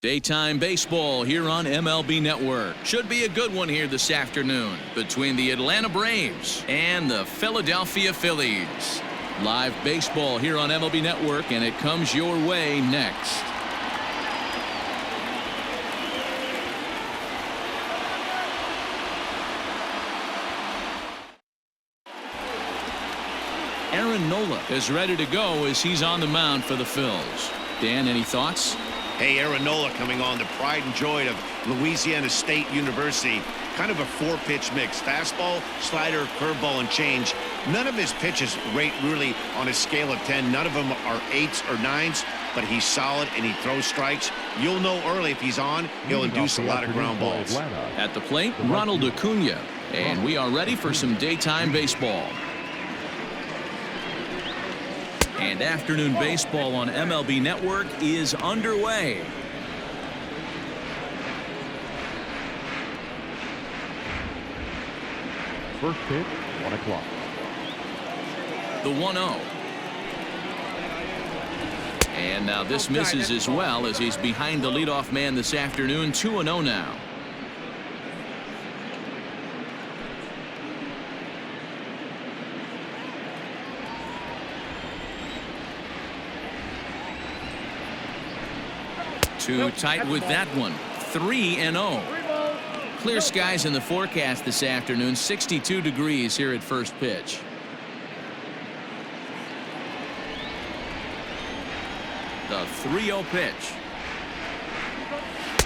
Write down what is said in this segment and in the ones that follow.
Daytime baseball here on MLB Network. Should be a good one here this afternoon between the Atlanta Braves and the Philadelphia Phillies. Live baseball here on MLB Network, and it comes your way next. Aaron Nola is ready to go as he's on the mound for the Phils. Dan, any thoughts? Hey, Aaron Nola coming on, the pride and joy of Louisiana State University. Kind of a four-pitch mix. Fastball, slider, curveball, and change. None of his pitches rate really on a scale of 10. None of them are 8s or 9s, but he's solid and he throws strikes. You'll know early if he's on, he'll induce a lot of ground balls. At the plate, Ronald Acuna. And we are ready for some daytime baseball. And afternoon baseball on MLB Network is underway. First pitch, 1 o'clock. The 1-0. And now this misses as well as he's behind the leadoff man this afternoon. 2-0 now. Too tight with that one. 3-0. Clear skies in the forecast this afternoon. 62 degrees here at first pitch. The 3-0 pitch.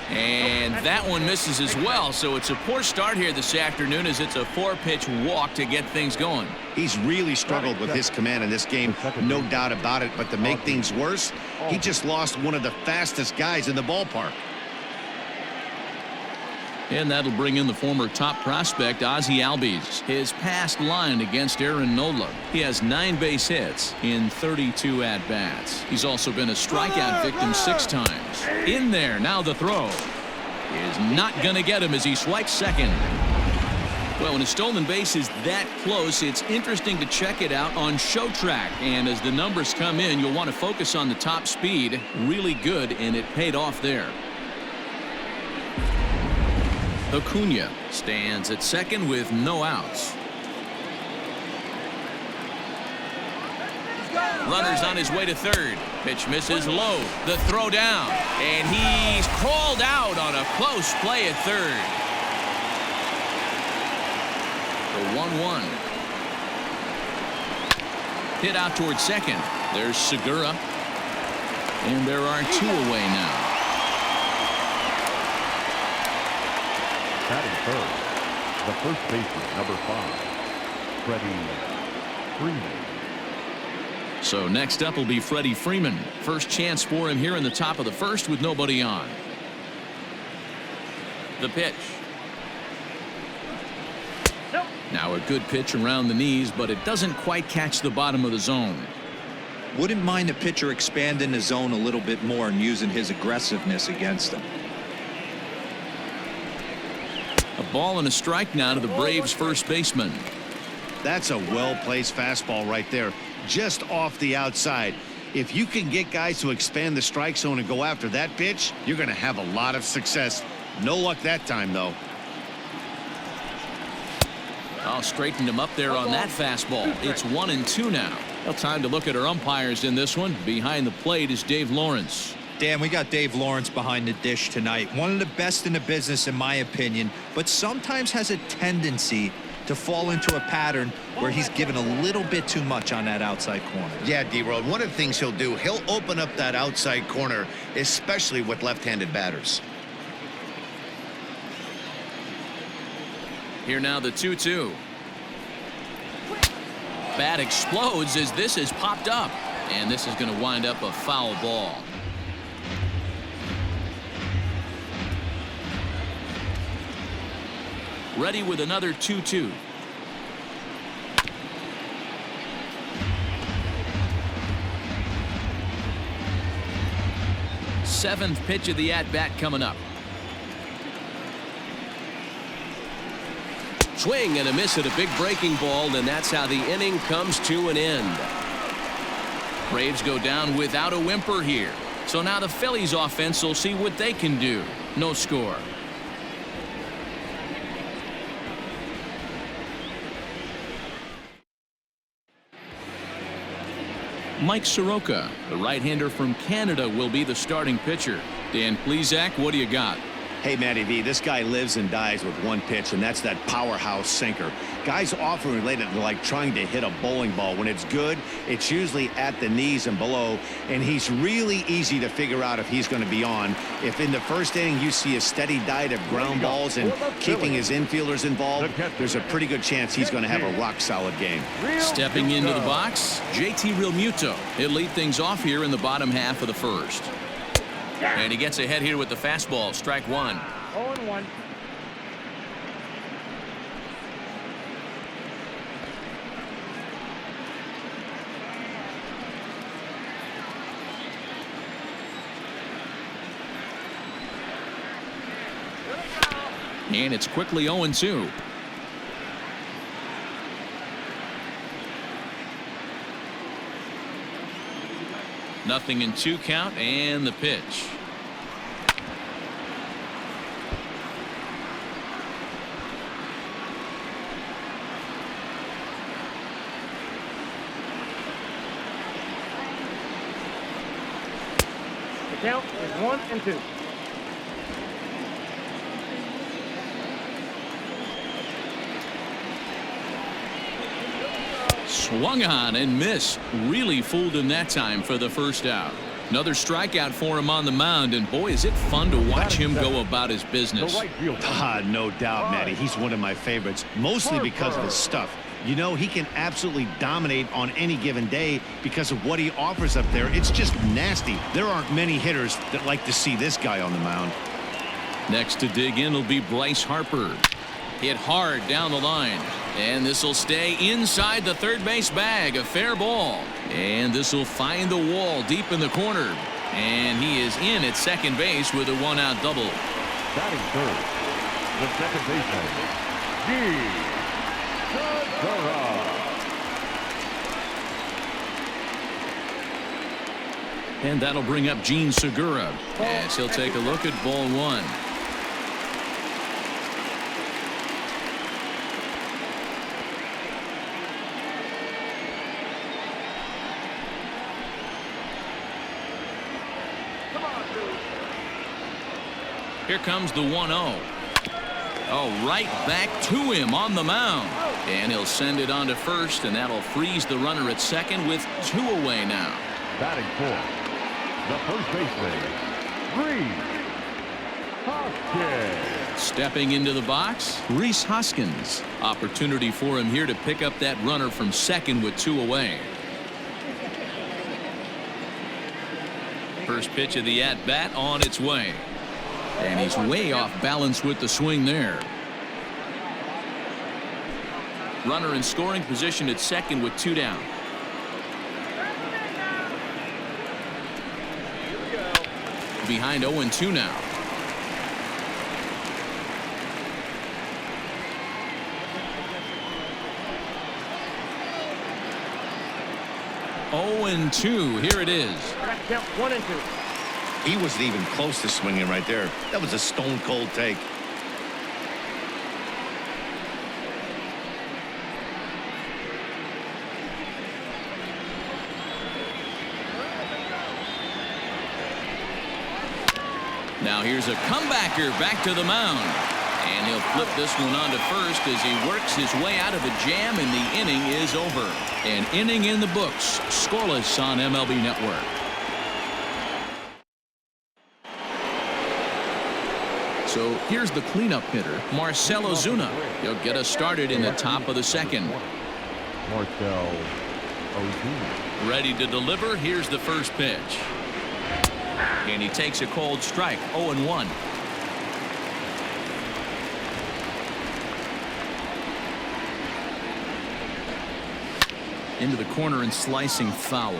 And that one misses as well, so it's a poor start here this afternoon as it's a 4-pitch walk to get things going. He's really struggled with his command in this game, no doubt about it, but to make things worse, he just lost one of the fastest guys in the ballpark. And that'll bring in the former top prospect, Ozzie Albies. His past line against Aaron Nola. He has 9 base hits in 32 at-bats. He's also been a strikeout victim 6 times. In there, now the throw is not going to get him as he swipes second. Well, when a stolen base is that close, it's interesting to check it out on Show Track. And as the numbers come in, you'll want to focus on the top speed. Really good, and it paid off there. Acuna stands at second with no outs. Runners on his way to third. Pitch misses low. The throw down. And he's called out on a close play at third. The 1-1. Hit out towards second. There's Segura. And there are 2 away now. Batting third, the first baseman, number 5, Freddie Freeman. So next up will be Freddie Freeman. First chance for him here in the top of the first with nobody on. The pitch. Now a good pitch around the knees, but it doesn't quite catch the bottom of the zone. Wouldn't mind the pitcher expanding the zone a little bit more and using his aggressiveness against them. A ball and a strike now to the Braves first baseman. That's a well-placed fastball right there, just off the outside. If you can get guys to expand the strike zone and go after that pitch, you're going to have a lot of success. No luck that time, though. Oh, straightened him up there on that fastball. It's 1-2 now. Well, time to look at our umpires in this one. Behind the plate is Dave Lawrence. Dan, we got Dave Lawrence behind the dish tonight. One of the best in the business, in my opinion, but sometimes has a tendency to fall into a pattern where he's given a little bit too much on that outside corner. Yeah, D-Road, one of the things he'll do, he'll open up that outside corner, especially with left-handed batters. Here now the 2-2. Bat explodes as this is popped up, and this is going to wind up a foul ball. Ready with another 2-2. Seventh pitch of the at-bat coming up. Swing and a miss at a big breaking ball, and that's how the inning comes to an end. Braves go down without a whimper here. So now the Phillies offense will see what they can do. No score. Mike Soroka, the right-hander from Canada, will be the starting pitcher. Dan Plesac, what do you got? Hey, Matty V, this guy lives and dies with one pitch, and that's that powerhouse sinker. Guys often relate it to like trying to hit a bowling ball. When it's good, it's usually at the knees and below, and he's really easy to figure out if he's going to be on. If in the first inning you see a steady diet of ground balls and keeping his infielders involved, there's a pretty good chance he's going to have a rock-solid game. Stepping into the box, JT Realmuto. He'll lead things off here in the bottom half of the first. And he gets ahead here with the fastball. Strike one. 0-1. And it's quickly 0-2. Nothing in 2 count, and the pitch. The count is 1-2. Swung on and missed. Really fooled him that time for the first out. Another strikeout for him on the mound, and boy, is it fun to watch him go about his business. No doubt, Matty. He's one of my favorites, mostly because of his stuff. You know, he can absolutely dominate on any given day because of what he offers up there. It's just nasty. There aren't many hitters that like to see this guy on the mound. Next to dig in will be Bryce Harper. Hit hard down the line. And this will stay inside the third base bag. A fair ball. And this will find the wall deep in the corner. And he is in at second base with a 1-out double. Batting third, the second baseman, And that'll bring up Gene Segura as he'll take a look at ball one. Here comes the 1-0. Oh, right back to him on the mound. And he'll send it on to first, and that'll freeze the runner at second with 2 away now. Batting fourth, the first baseman, Huskins. Stepping into the box, Rhys Huskins. Opportunity for him here to pick up that runner from second with 2 away. First pitch of the at-bat on its way. And he's way off balance with the swing there. Runner in scoring position at second with 2 down. Behind 0-2 now. Oh, and 2. Here it is. Count 1-2. He wasn't even close to swinging right there. That was a stone-cold take. Now here's a comebacker back to the mound. And he'll flip this one on to first as he works his way out of a jam, and the inning is over. An inning in the books. Scoreless on MLB Network. So here's the cleanup hitter, Marcel Ozuna. He'll get us started in the top of the second. Marcel Ozuna. Ready to deliver. Here's the first pitch. And he takes a cold strike. 0-1. Into the corner and slicing foul.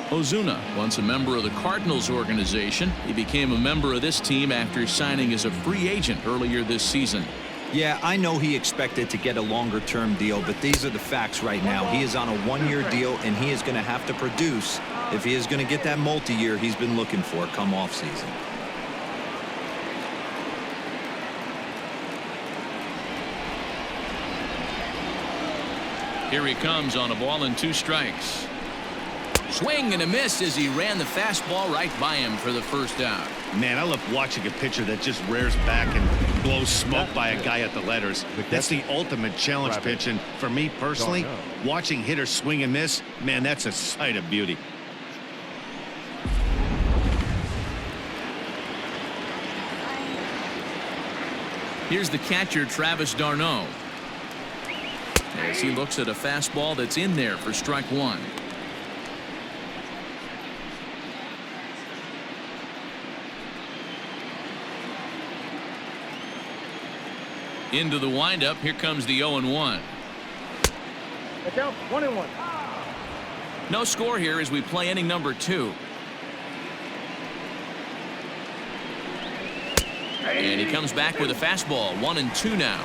Ozuna, once a member of the Cardinals organization, he became a member of this team after signing as a free agent earlier this season. Yeah, I know he expected to get a longer-term deal, but these are the facts right now. He is on a 1-year deal, and he is going to have to produce if he is going to get that multi-year he's been looking for come off season. Here he comes on a ball and 2 strikes. Swing and a miss as he ran the fastball right by him for the first out. Man, I love watching a pitcher that just rears back and blows smoke by a guy at the letters. That's the ultimate challenge pitch, and for me personally, watching hitters swing and miss, man, that's a sight of beauty. Here's the catcher, Travis d'Arnaud, as he looks at a fastball that's in there for strike 1. Into the windup. Here comes the 0-1. That's out. 1-1. No score here as we play inning number 2. And he comes back with a fastball. 1-2 now.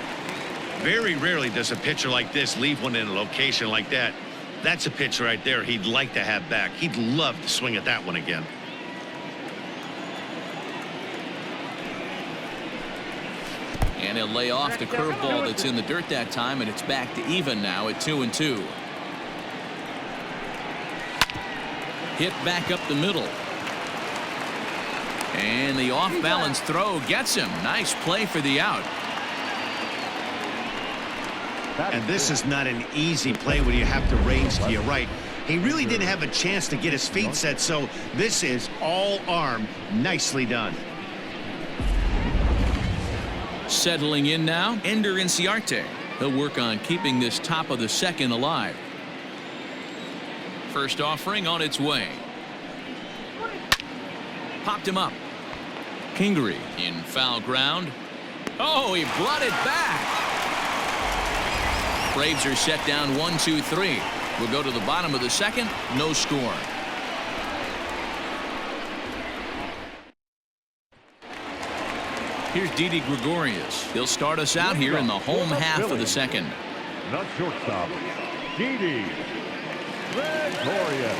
Very rarely does a pitcher like this leave one in a location like that. That's a pitch right there he'd like to have back. He'd love to swing at that one again. And he'll lay off the curveball that's in the dirt that time, and it's back to even now at 2-2. Hit back up the middle. And the off-balance throw gets him. Nice play for the out. And this is not an easy play when you have to range to your right. He really didn't have a chance to get his feet set, so this is all arm. Nicely done. Settling in now, Ender Inciarte. He'll work on keeping this top of the second alive. First offering on its way. Popped him up. Kingery in foul ground. Oh, he brought it back. Braves are set down 1-2-3. We'll go to the bottom of the second. No score. Here's Didi Gregorius. He'll start us out here in the home half of the second. Not shortstop, Didi Gregorius.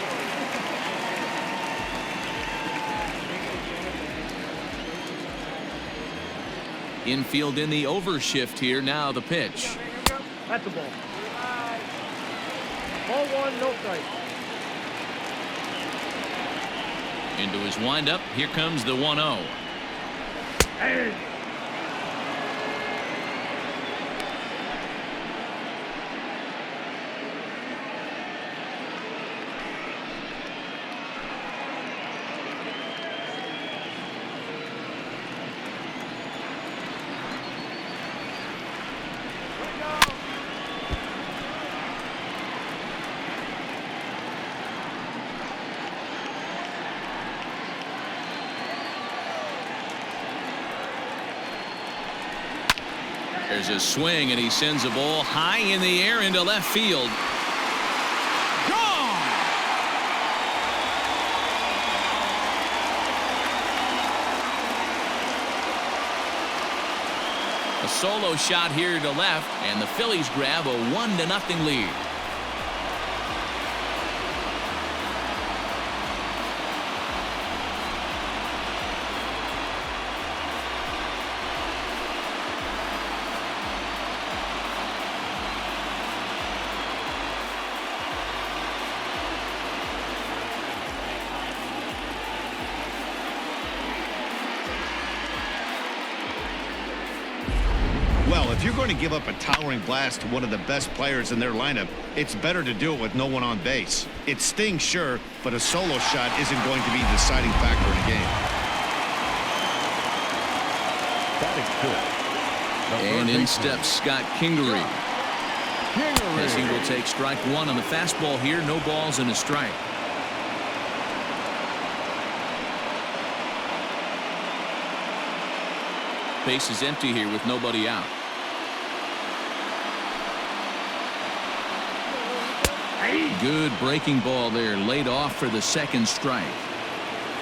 Infield in the overshift here. Now the pitch. That's the ball. Ball 1, no strike. Into his windup. Here comes the 1-0. Hey. There's a swing, and he sends a ball high in the air into left field. Gone! A solo shot here to left, and the Phillies grab a 1-0 lead. Well, if you're going to give up a towering blast to one of the best players in their lineup, it's better to do it with no one on base. It stings, sure, but a solo shot isn't going to be the deciding factor in a game. And in steps Scott Kingery. As he will take strike 1 on the fastball here. No balls and a strike. Base is empty here with nobody out. Good breaking ball there, laid off for the second strike.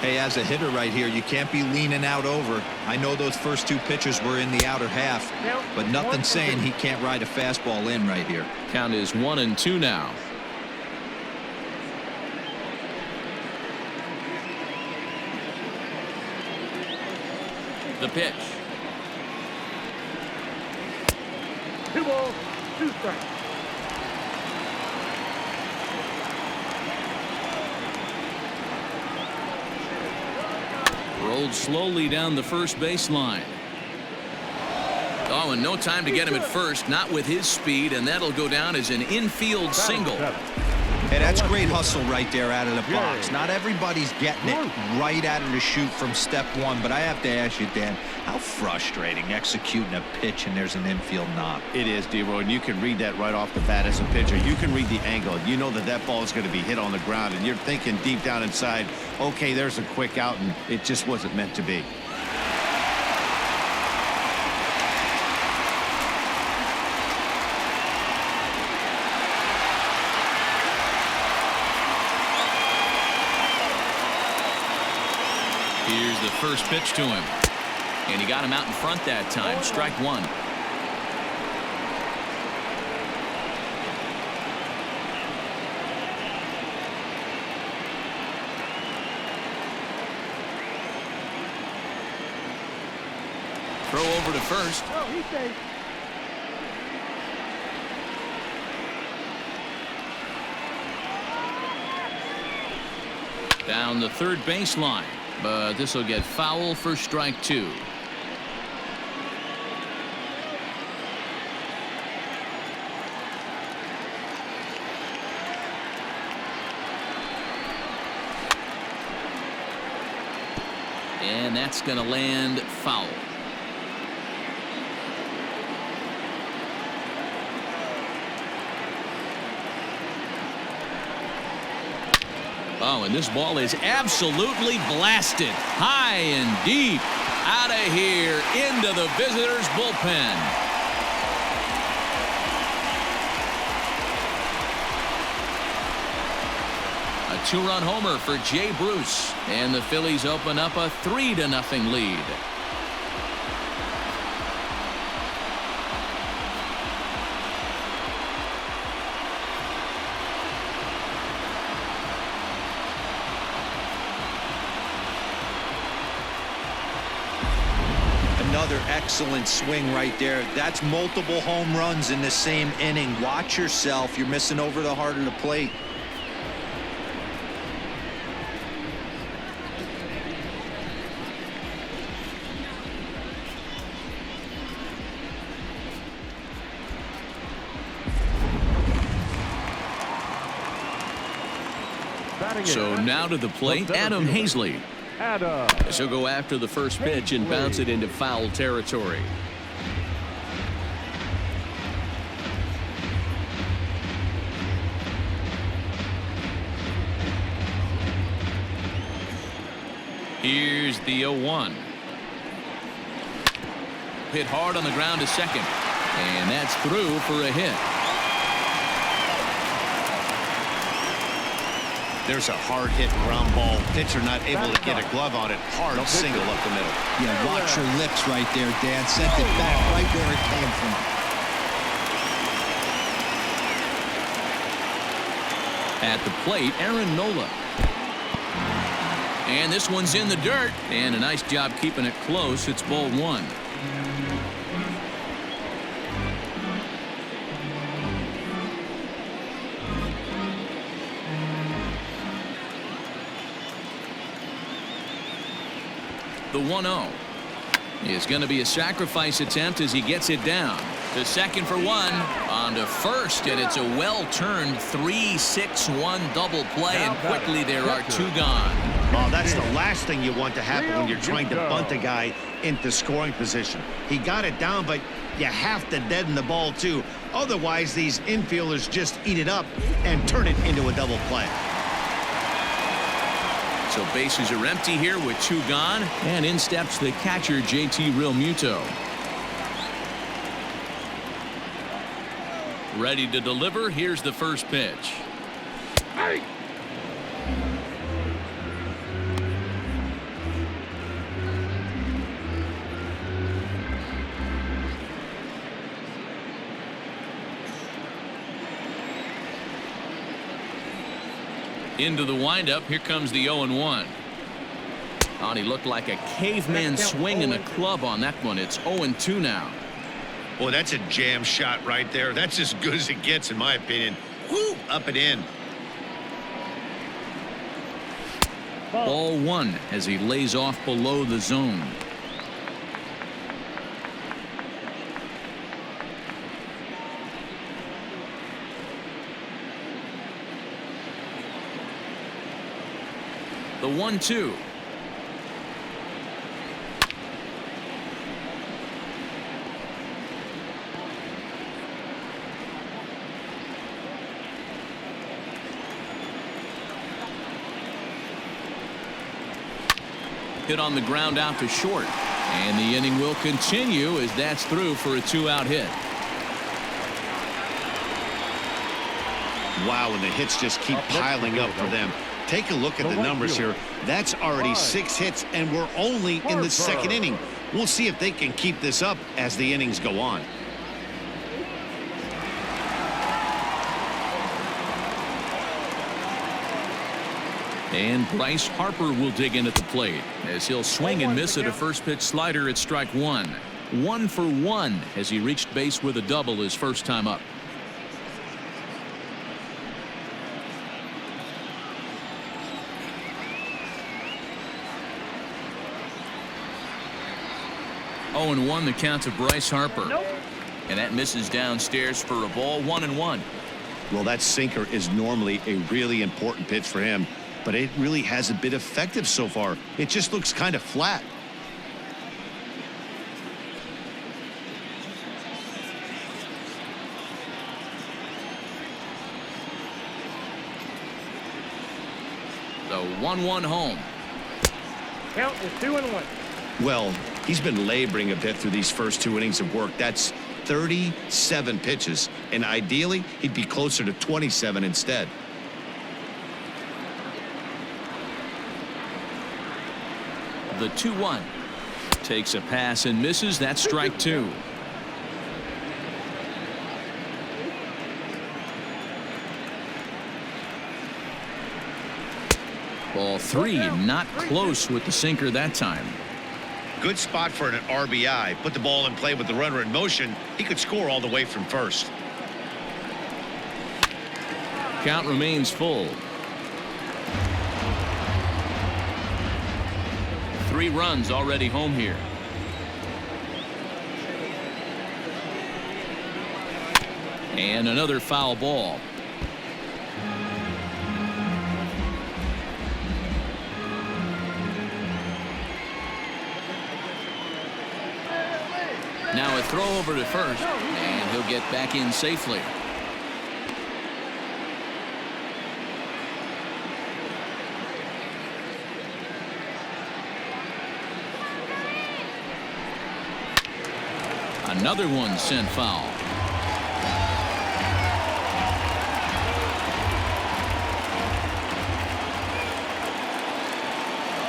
Hey, as a hitter right here, you can't be leaning out over. I know those first 2 pitches were in the outer half, but nothing saying he can't ride a fastball in right here. Count is 1-2 now. The pitch. 2 balls, 2 strikes. Rolled slowly down the first baseline. Oh, and no time to get him at first, not with his speed, and that'll go down as an infield single. Hey, that's great hustle right there out of the box. Not everybody's getting it right out of the chute from step one, but I have to ask you, Dan, how frustrating executing a pitch and there's an infield knock. It is, D-Roy, and you can read that right off the bat as a pitcher. You can read the angle. You know that that ball is going to be hit on the ground, and you're thinking deep down inside, okay, there's a quick out, and it just wasn't meant to be. Here's the first pitch to him. And he got him out in front that time. Strike one. Throw over to first. Oh, he's safe. Down the third baseline. But this will get foul for strike two. And that's going to land foul. Oh, and this ball is absolutely blasted. High and deep. Out of here into the visitors' bullpen. A two-run homer for Jay Bruce. And the Phillies open up a 3-0 lead. Another excellent swing right there. That's multiple home runs in the same inning. Watch yourself. You're missing over the heart of the plate. So now to the plate, Adam Hazley. She'll go after the first pitch and bounce it into foul territory. Here's the 0-1. Hit hard on the ground to second. And that's through for a hit. There's a hard-hit ground ball. Pitcher not able to get a glove on it. Hard single up the middle. Yeah, watch your lips right there, Dan. Sent it back right where it came from. At the plate, Aaron Nola. And this one's in the dirt. And a nice job keeping it close. It's ball one. The 1-0 is going to be a sacrifice attempt as he gets it down to second for one, on to first, and it's a well-turned 3-6-1 double play, and quickly there are two gone. Oh, that's the last thing you want to happen when you're trying to bunt a guy into scoring position. He got it down, but you have to deaden the ball too. Otherwise, these infielders just eat it up and turn it into a double play. So bases are empty here with two gone, and in steps the catcher, JT Realmuto. Ready to deliver. Here's the first pitch. Hey! Into the windup. Here comes the 0-1. Oh, he looked like a caveman swinging a club on that one. It's 0-2 now. Boy, that's a jam shot right there. That's as good as it gets, in my opinion. Woo, up and in. Ball one as he lays off below the zone. The 1-2. Hit on the ground out to short. And the inning will continue as that's through for a 2-out hit. Wow, and the hits just keep piling up for them. Take a look at the numbers here. That's already 6 hits, and we're only in the second inning. We'll see if they can keep this up as the innings go on. And Bryce Harper will dig in at the plate as he'll swing and miss at a first pitch slider at strike one. 1 for 1 as he reached base with a double his first time up. Oh, and 1 the count to Bryce Harper. And that misses downstairs for a ball. 1-1. Well, that sinker is normally a really important pitch for him, but it really hasn't been effective so far. It just looks kind of flat. The 1-1 home. Count is 2-1. Well, he's been laboring a bit through these first 2 innings of work. That's 37 pitches, and ideally he'd be closer to 27 instead. The 2-1 takes a pass and misses. That's strike 2. Ball 3, not close with the sinker that time. Good spot for an RBI. Put the ball in play with the runner in motion. He could score all the way from first. Count remains full. 3 runs already home here. And another foul ball. Now a throw over to first, and he'll get back in safely. Another one sent foul.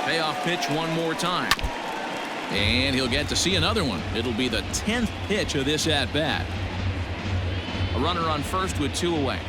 Payoff pitch one more time. And he'll get to see another one. It'll be the 10th pitch of this at-bat. A runner on first with 2 away.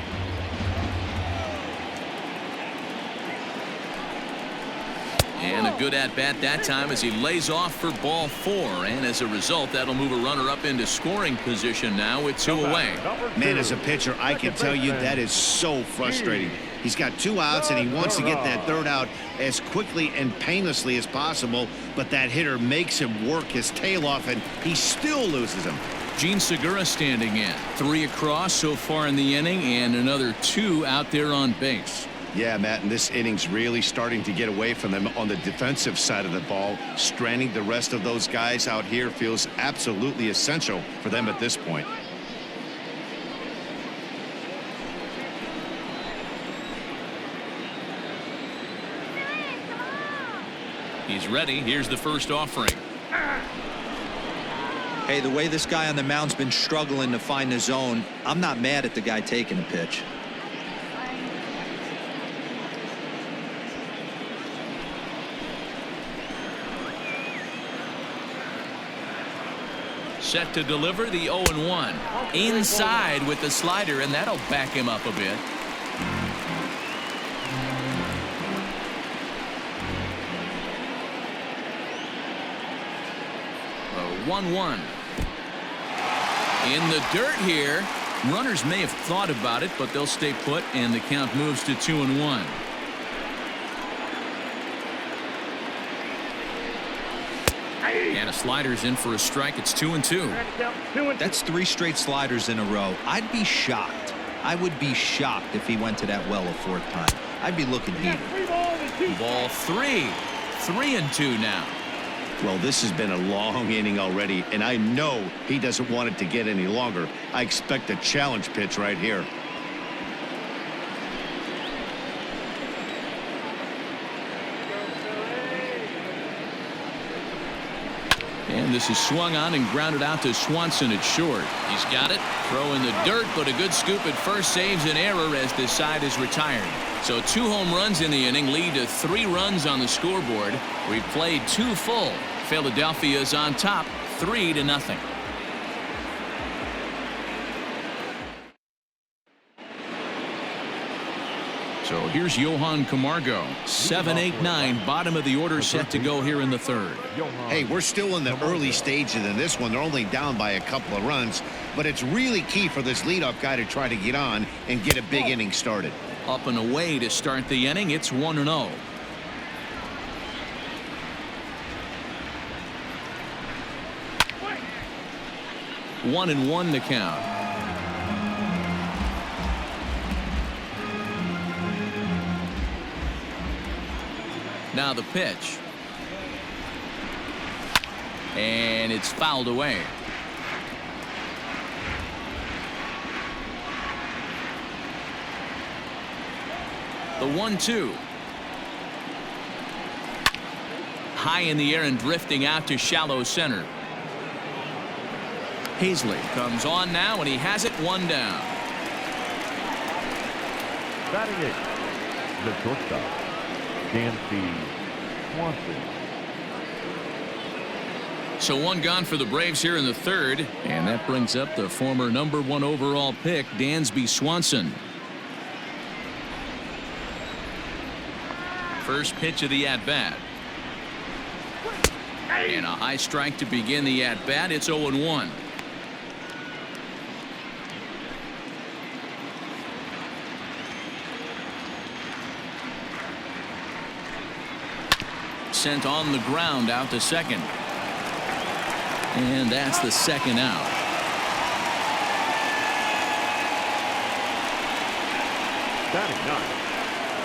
And a good at-bat that time as he lays off for ball 4. And as a result, that'll move a runner up into scoring position now with 2 away. Man, as a pitcher, I can tell you that is so frustrating. He's got 2 outs, and he wants to get that 3rd out as quickly and painlessly as possible, but that hitter makes him work his tail off, and he still loses him. Gene Segura standing in. 3 across so far in the inning, and another 2 out there on base. Yeah, Matt, and this inning's really starting to get away from them on the defensive side of the ball. Stranding the rest of those guys out here feels absolutely essential for them at this point. He's ready. Here's the first offering. Hey, the way this guy on the mound's been struggling to find the zone, I'm not mad at the guy taking a pitch. Set to deliver the 0-1. Inside with the slider, and that'll back him up a bit. 1-1. In the dirt here. Runners may have thought about it, but they'll stay put, and the count moves to 2-1. And a slider's in for a strike. It's 2-2. That's 3 straight sliders in a row. I'd be shocked. I would be shocked if he went to that well a 4th time. I'd be looking heated. Ball 3. 3-2 now. Well, this has been a long inning already, and I know he doesn't want it to get any longer. I expect a challenge pitch right here. And this is swung on and grounded out to Swanson at short. He's got it. Throw in the dirt, but a good scoop at first saves an error as this side is retired. So 2 home runs in the inning lead to 3 runs on the scoreboard. We've played 2 full. Philadelphia is on top 3-0. So here's Johan Camargo. 7, 8, 9. Bottom of the order set to go here in the 3rd. Hey, we're still in the early stages in this one. They're only down by a couple of runs, but it's really key for this leadoff guy to try to get on and get a big inning started. Up and away to start the inning. It's 1-0. One and 1 to count. Now the pitch. And it's fouled away. The 1-2. High in the air and drifting out to shallow center. Hazley comes on now, and he has it 1 down. Batting 8, the shortstop, Dansby Swanson. So 1 gone for the Braves here in the 3rd, and that brings up the former number 1 overall pick, Dansby Swanson. First pitch of the at-bat. And a high strike to begin the at-bat. It's 0-1. Sent on the ground out to second. And that's the 2nd out. Batting 9,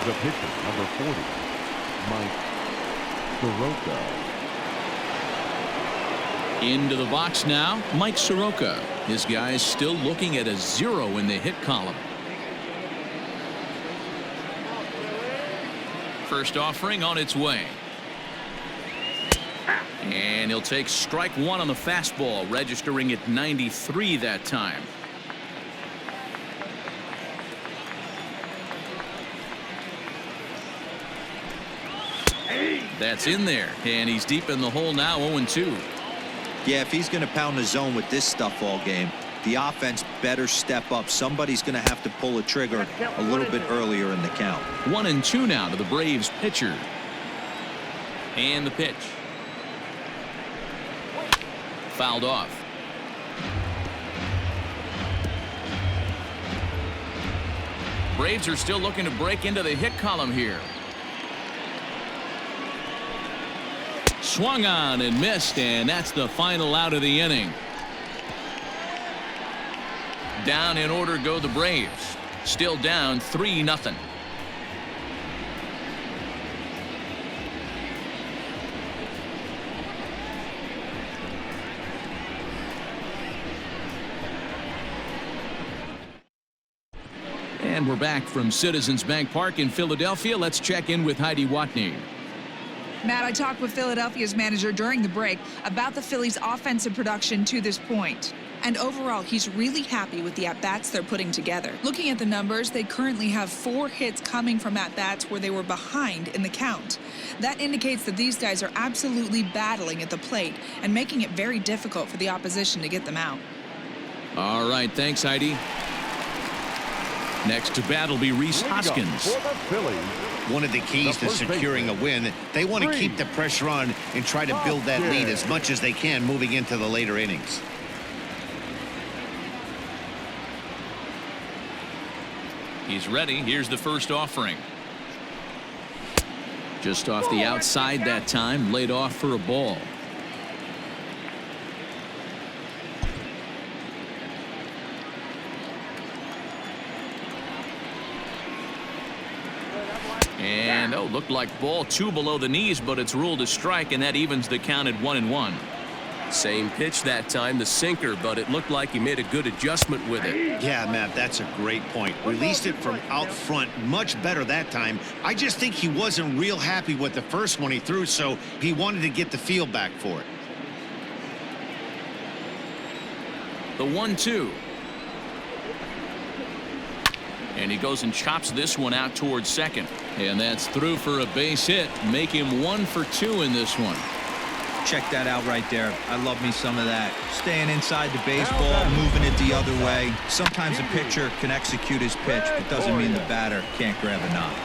the pitcher, number 40, Mike Soroka. Into the box now, Mike Soroka. His guys still looking at a 0 in the hit column. First offering on its way. And he'll take strike 1 on the fastball, registering at 93 that time. That's in there, and he's deep in the hole now. 0-2. Yeah, if he's going to pound the zone with this stuff all game, the offense better step up. Somebody's going to have to pull a trigger a little bit earlier in the count. 1-2 now to the Braves pitcher. And the pitch. Fouled off. Braves are still looking to break into the hit column here. Swung on and missed, and that's the final out of the inning. Down in order go the Braves. Still down 3-0. And we're back from Citizens Bank Park in Philadelphia. Let's check in with Heidi Watney. Matt, I talked with Philadelphia's manager during the break about the Phillies' offensive production to this point. And overall, he's really happy with the at-bats they're putting together. Looking at the numbers, they currently have 4 hits coming from at-bats where they were behind in the count. That indicates that these guys are absolutely battling at the plate and making it very difficult for the opposition to get them out. All right, thanks, Heidi. Next to bat will be Rhys Hoskins. For the Phillies, One of the keys the to first securing a baseman, win, they want to keep the pressure on and try to build that lead as much as they can moving into the later innings. He's ready. Here's the first offering. Just off the outside that time, laid off for a ball. And looked like ball 2 below the knees, but it's ruled a strike, and that evens the count at 1-1. Same pitch that time, the sinker, but it looked like he made a good adjustment with it. Yeah, Matt, that's a great point. Released it from out front much better that time. I just think he wasn't real happy with the first one he threw, so he wanted to get the feel back for it. The 1-2. And he goes and chops this one out towards second. And that's through for a base hit. Make him 1 for 2 in this one. Check that out right there. I love me some of that. Staying inside the baseball, moving it the other way. Sometimes a pitcher can execute his pitch, but doesn't mean the batter can't grab a knock.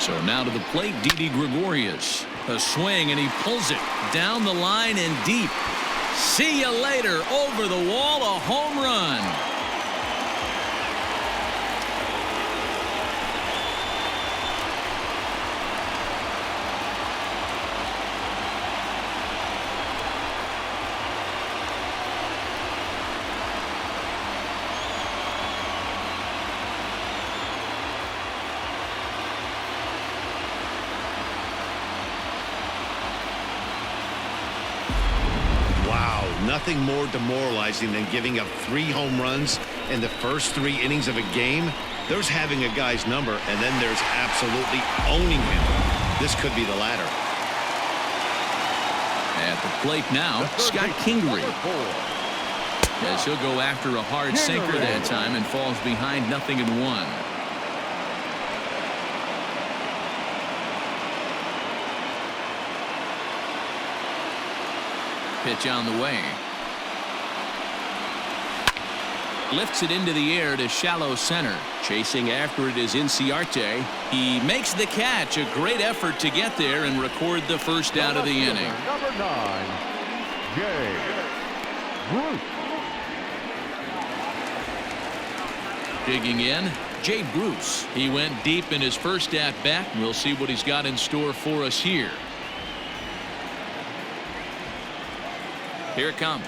So now to the plate, Didi Gregorius. A swing, and he pulls it down the line and deep. See you later. Over the wall, a home run. Nothing more demoralizing than giving up 3 home runs in the first 3 innings of a game. There's having a guy's number, and then there's absolutely owning him. This could be the latter. At the plate now, Scott Kingery. As he'll go after a hard sinker that time and falls behind 0-1. Pitch on the way. Lifts it into the air to shallow center. Chasing after it is Inciarte. He makes the catch. A great effort to get there and record the first out of the inning. Number 9, Jay Bruce. Digging in, Jay Bruce. He went deep in his first at bat. We'll see what he's got in store for us here. Here it comes.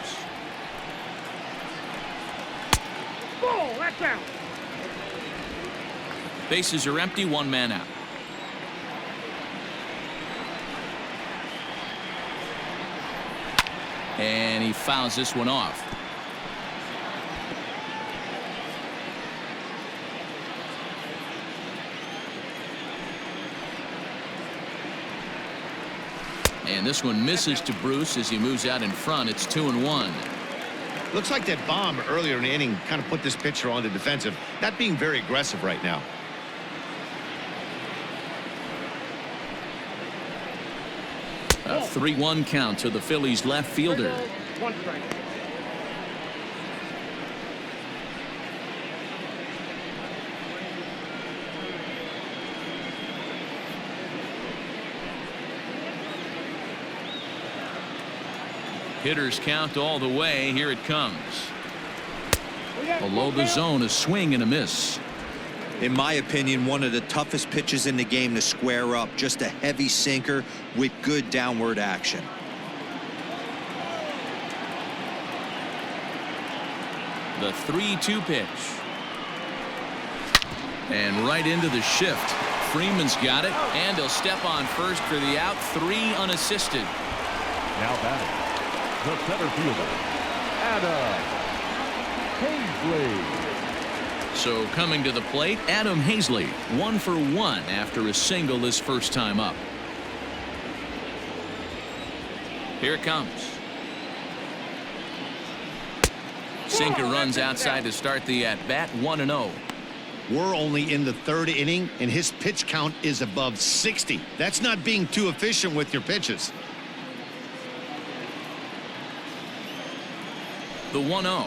Ball, that's out. Bases are empty, 1 man out. And he fouls this one off. And this one misses to Bruce as he moves out in front. It's 2-1. Looks like that bomb earlier in the inning kind of put this pitcher on the defensive, not being very aggressive right now. A 3-1 count to the Phillies left fielder. 1 strike. Hitters count all the way. Here it comes. Below the zone, a swing and a miss. In my opinion, one of the toughest pitches in the game to square up. Just a heavy sinker with good downward action. The 3-2 pitch. And right into the shift. Freeman's got it, and he'll step on first for the out. 3 unassisted. Now batting, the center fielder, Adam Hazley. So coming to the plate, Adam Hazley, 1 for 1 after a single his first time up. Here it comes. Sinker runs outside to start the at bat. 1-0. We're only in the 3rd inning, and his pitch count is above 60. That's not being too efficient with your pitches. The 1-0.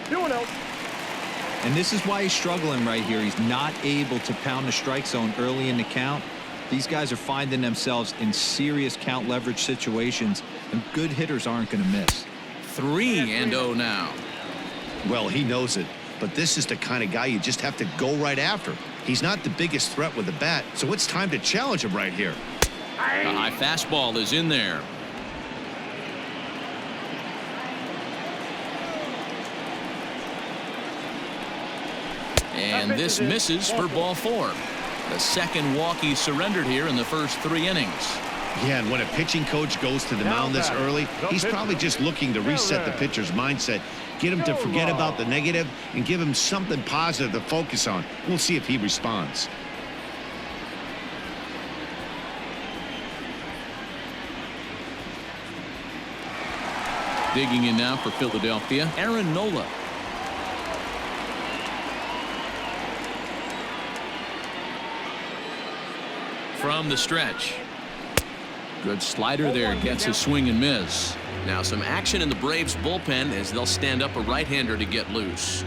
2-0. And this is why he's struggling right here. He's not able to pound the strike zone early in the count. These guys are finding themselves in serious count leverage situations, and good hitters aren't going to miss. 3-0 now. Well, he knows it, but this is the kind of guy you just have to go right after. He's not the biggest threat with the bat, so it's time to challenge him right here. The high fastball is in there. And this misses for ball 4. The second walk he surrendered here in the first 3 innings. Yeah, and when a pitching coach goes to the mound this early, he's probably just looking to reset the pitcher's mindset, get him to forget about the negative, and give him something positive to focus on. We'll see if he responds. Digging in now for Philadelphia, Aaron Nola. From the stretch. Good slider there, gets a swing and miss. Now some action in the Braves bullpen as they'll stand up a right-hander to get loose.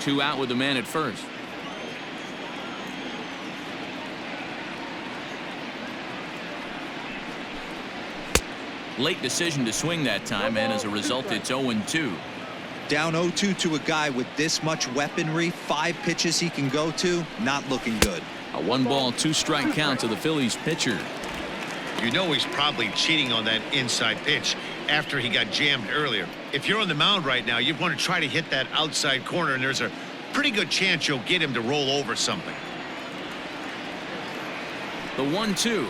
2 out with the man at first. Late decision to swing that time, and as a result it's 0-2. Down 0-2 to a guy with this much weaponry, 5 pitches he can go to, not looking good. A 1-ball, 2-strike count to the Phillies pitcher. You know he's probably cheating on that inside pitch after he got jammed earlier. If you're on the mound right now, you want to try to hit that outside corner, and there's a pretty good chance you'll get him to roll over something. The 1-2.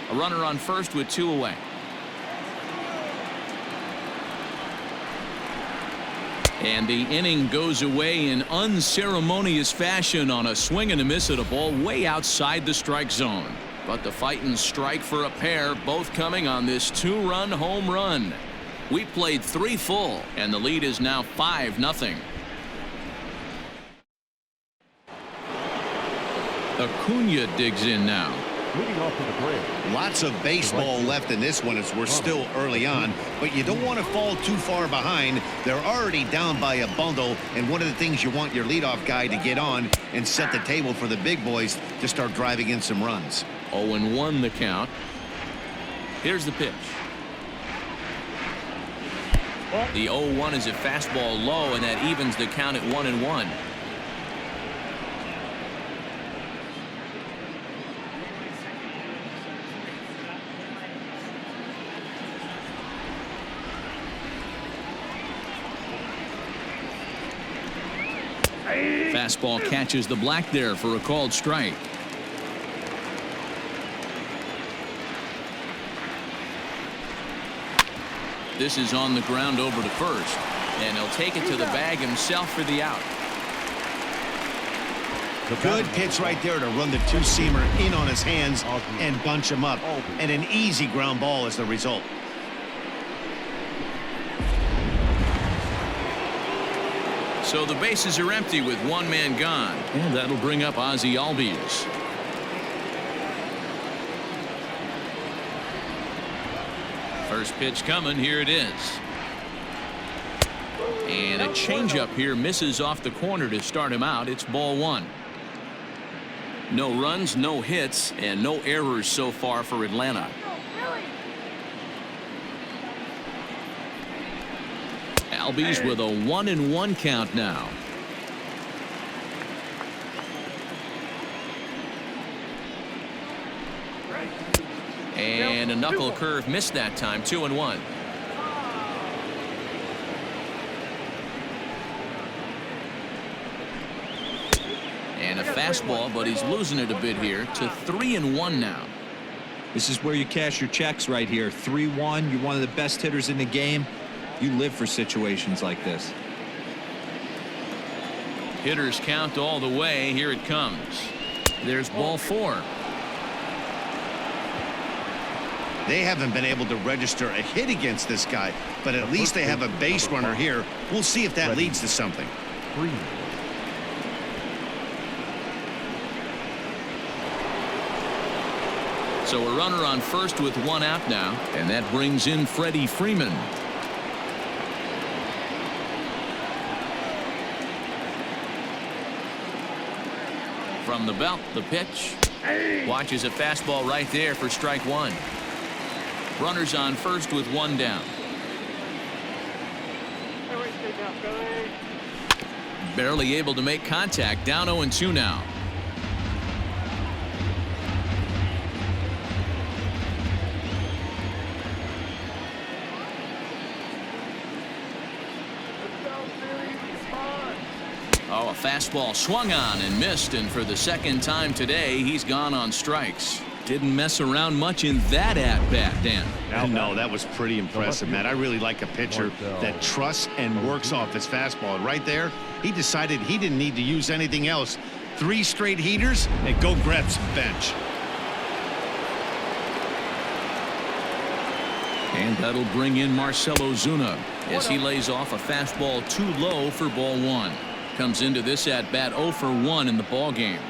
A runner on first with 2 away. And the inning goes away in unceremonious fashion on a swing and a miss at a ball way outside the strike zone. But the fighting strike for a pair, both coming on this 2-run home run. We played 3 full, and the lead is now 5-0. Acuna digs in now. Leading off to the plate. Lots of baseball left in this one as we're still early on, but you don't want to fall too far behind. They're already down by a bundle, and one of the things you want your leadoff guy to get on and set the table for the big boys to start driving in some runs. 0-1 the count. Here's the pitch. The 0-1 is a fastball low, and that evens the count at 1-1. Fastball catches the black there for a called strike. This is on the ground over to first, and he'll take it to the bag himself for the out. Good pitch right there to run the 2-seamer in on his hands and bunch him up, and an easy ground ball as the result. So the bases are empty with 1 man gone, and that'll bring up Ozzie Albies. First pitch coming. Here it is. And a changeup here misses off the corner to start him out. It's ball 1. No runs, no hits, and no errors so far for Atlanta. Albies with a 1-1 count now. And a knuckle curve missed that time. 2-1. And a fastball, but he's losing it a bit here to 3-1 now. This is where you cash your checks right here. 3-1. You're one of the best hitters in the game. You live for situations like this. Hitters count all the way. Here it comes. There's ball 4. They haven't been able to register a hit against this guy, but at least they have a base runner here. We'll see if that leads to something. So a runner on first with 1 out now, and that brings in Freddie Freeman. From the belt, the pitch. Watches a fastball right there for strike 1. Runners on first with 1 down. Barely able to make contact. Down 0-2 now. Oh, a fastball swung on and missed, and for the second time today, he's gone on strikes. Didn't mess around much in that at-bat, Dan. No, that was pretty impressive, Matt. I really like a pitcher that trusts and works off his fastball. Right there, he decided he didn't need to use anything else. 3 straight heaters, and go grab some bench. And that'll bring in Marcel Ozuna as he lays off a fastball too low for ball 1. Comes into this at bat 0 for 1 in the ball game.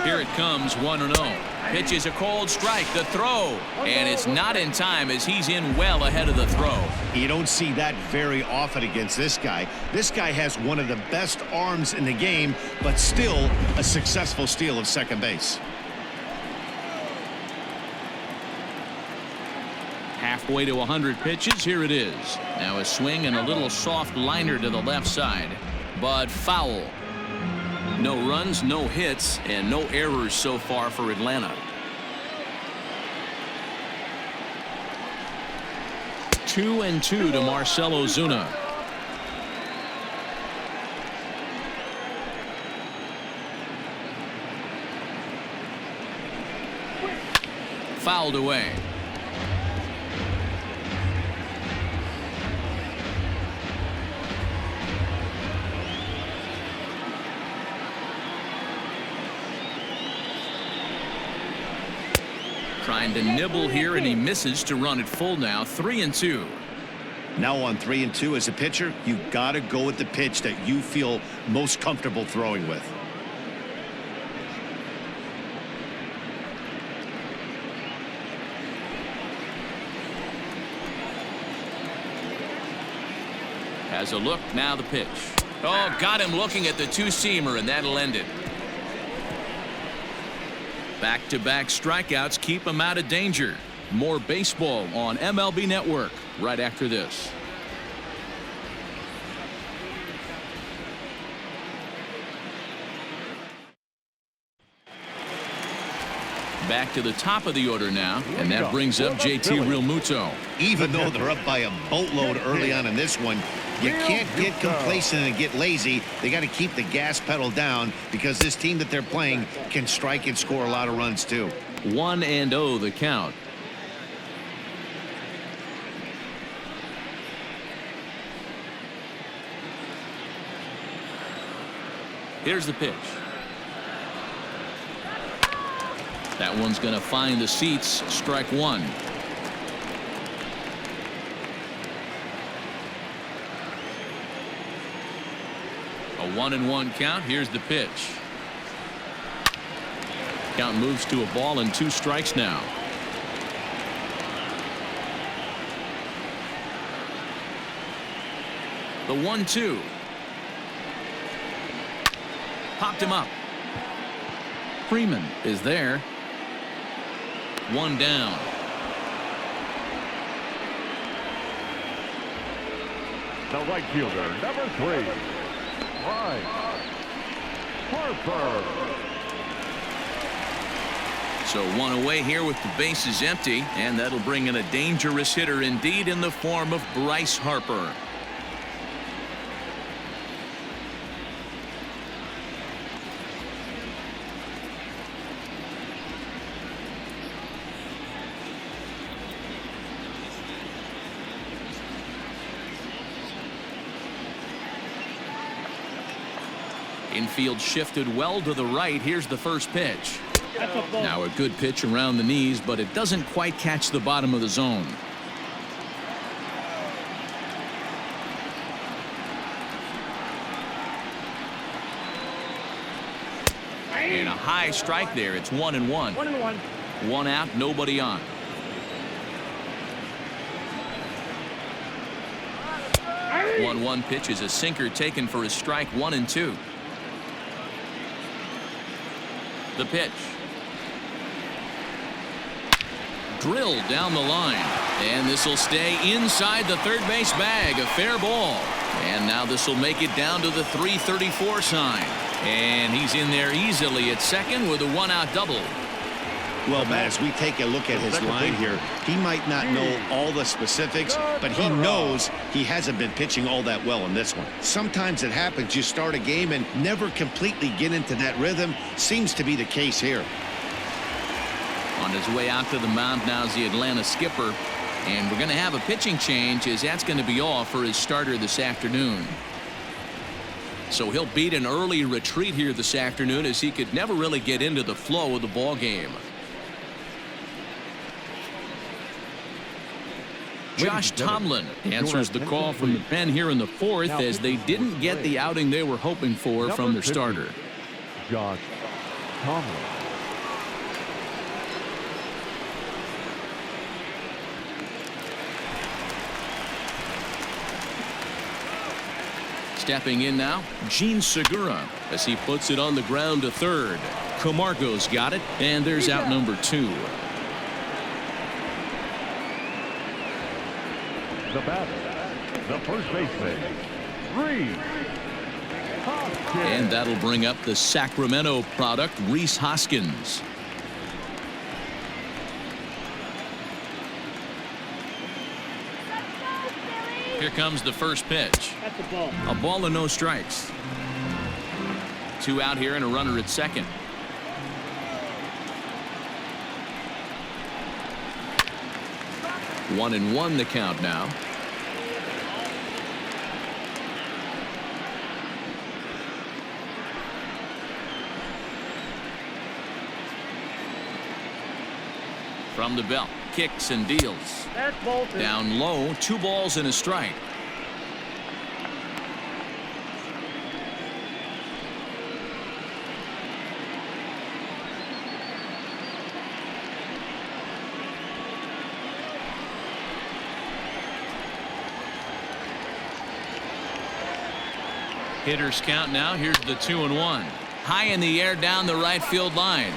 Here it comes, 1-0. Pitches a cold strike, the throw, and it's not in time as he's in well ahead of the throw. You don't see that very often against this guy. This guy has one of the best arms in the game, but still a successful steal of second base. Halfway to 100 pitches. Here it is. Now a swing and a little soft liner to the left side, but foul. No runs, no hits, and no errors so far for Atlanta. 2-2 to Marcel Ozuna. Fouled away. Trying to nibble here, and he misses to run it full now. 3-2. Now on 3-2 as a pitcher, you got to go with the pitch that you feel most comfortable throwing with. Has a look, now the pitch. Oh, got him looking at the two-seamer, and that'll end it. Back-to-back strikeouts keep him out of danger. More baseball on MLB Network right after this. Back to the top of the order now, and that brings up JT Realmuto. Even though they're up by a boatload early on in this one, you can't get complacent and get lazy. They got to keep the gas pedal down because this team that they're playing can strike and score a lot of runs too. 1-0 the count. Here's the pitch. That one's going to find the seats. Strike 1. A 1-1 count. Here's the pitch. Count moves to a ball and 2 strikes now. The 1-2. Popped him up. Freeman is there. 1 down. The right fielder, number 3, Bryce Harper. So 1 away here with the bases empty, and that'll bring in a dangerous hitter indeed in the form of Bryce Harper. Infield shifted well to the right. Here's the first pitch. Now a good pitch around the knees, but it doesn't quite catch the bottom of the zone. And a high strike there. It's 1-1. 1-1. One out, nobody on. Hey! 1-1 pitch is a sinker taken for a strike. 1-2. The pitch. Drilled down the line. And this will stay inside the third base bag. A fair ball. And now this will make it down to the 334 sign. And he's in there easily at second with a one-out double. Well, Matt, as we take a look at his line here, he might not know all the specifics, but he knows he hasn't been pitching all that well in this one. Sometimes it happens. You start a game and never completely get into that rhythm. Seems to be the case here. On his way out to the mound now is the Atlanta skipper. And we're going to have a pitching change, as that's going to be all for his starter this afternoon. So he'll beat an early retreat here this afternoon, as he could never really get into the flow of the ball game. Josh Tomlin answers the call from the pen here in the fourth, as they didn't get the outing they were hoping for from their starter. Josh Tomlin. Stepping in now, Gene Segura, as he puts it on the ground to third. Camargo's got it, and there's out number 2. The batter, the first baseman, Huskins. And that'll bring up the Sacramento product, Rhys Hoskins. Here comes the first pitch. That's a ball. A ball and no strikes. 2 out here and a runner at second. One and one the count now. From the belt, kicks and deals. That's bolted. Down low, 2 balls and a strike. Hitters count now. Here's the 2-1. High in the air down the right field line.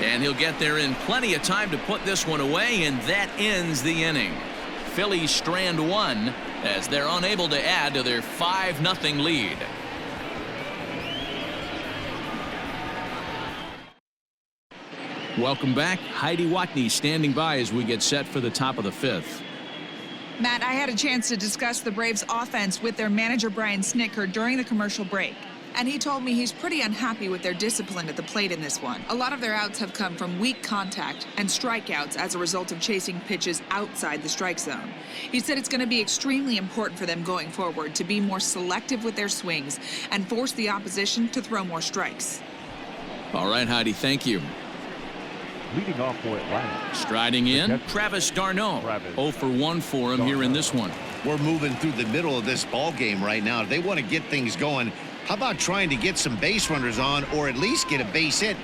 And he'll get there in plenty of time to put this one away, and that ends the inning. Phillies strand 1 as they're unable to add to their 5-0 lead. Welcome back. Heidi Watney standing by as we get set for the top of the 5th. Matt, I had a chance to discuss the Braves offense with their manager Brian Snitker during the commercial break. And he told me he's pretty unhappy with their discipline at the plate in this one. A lot of their outs have come from weak contact and strikeouts as a result of chasing pitches outside the strike zone. He said it's going to be extremely important for them going forward to be more selective with their swings and force the opposition to throw more strikes. All right, Heidi, thank you. Leading off for Atlanta. Striding in, Travis d'Arnaud. 0 for 1 for him here in this one. We're moving through the middle of this ball game right now. If they want to get things going, how about trying to get some base runners on, or at least get a base hit?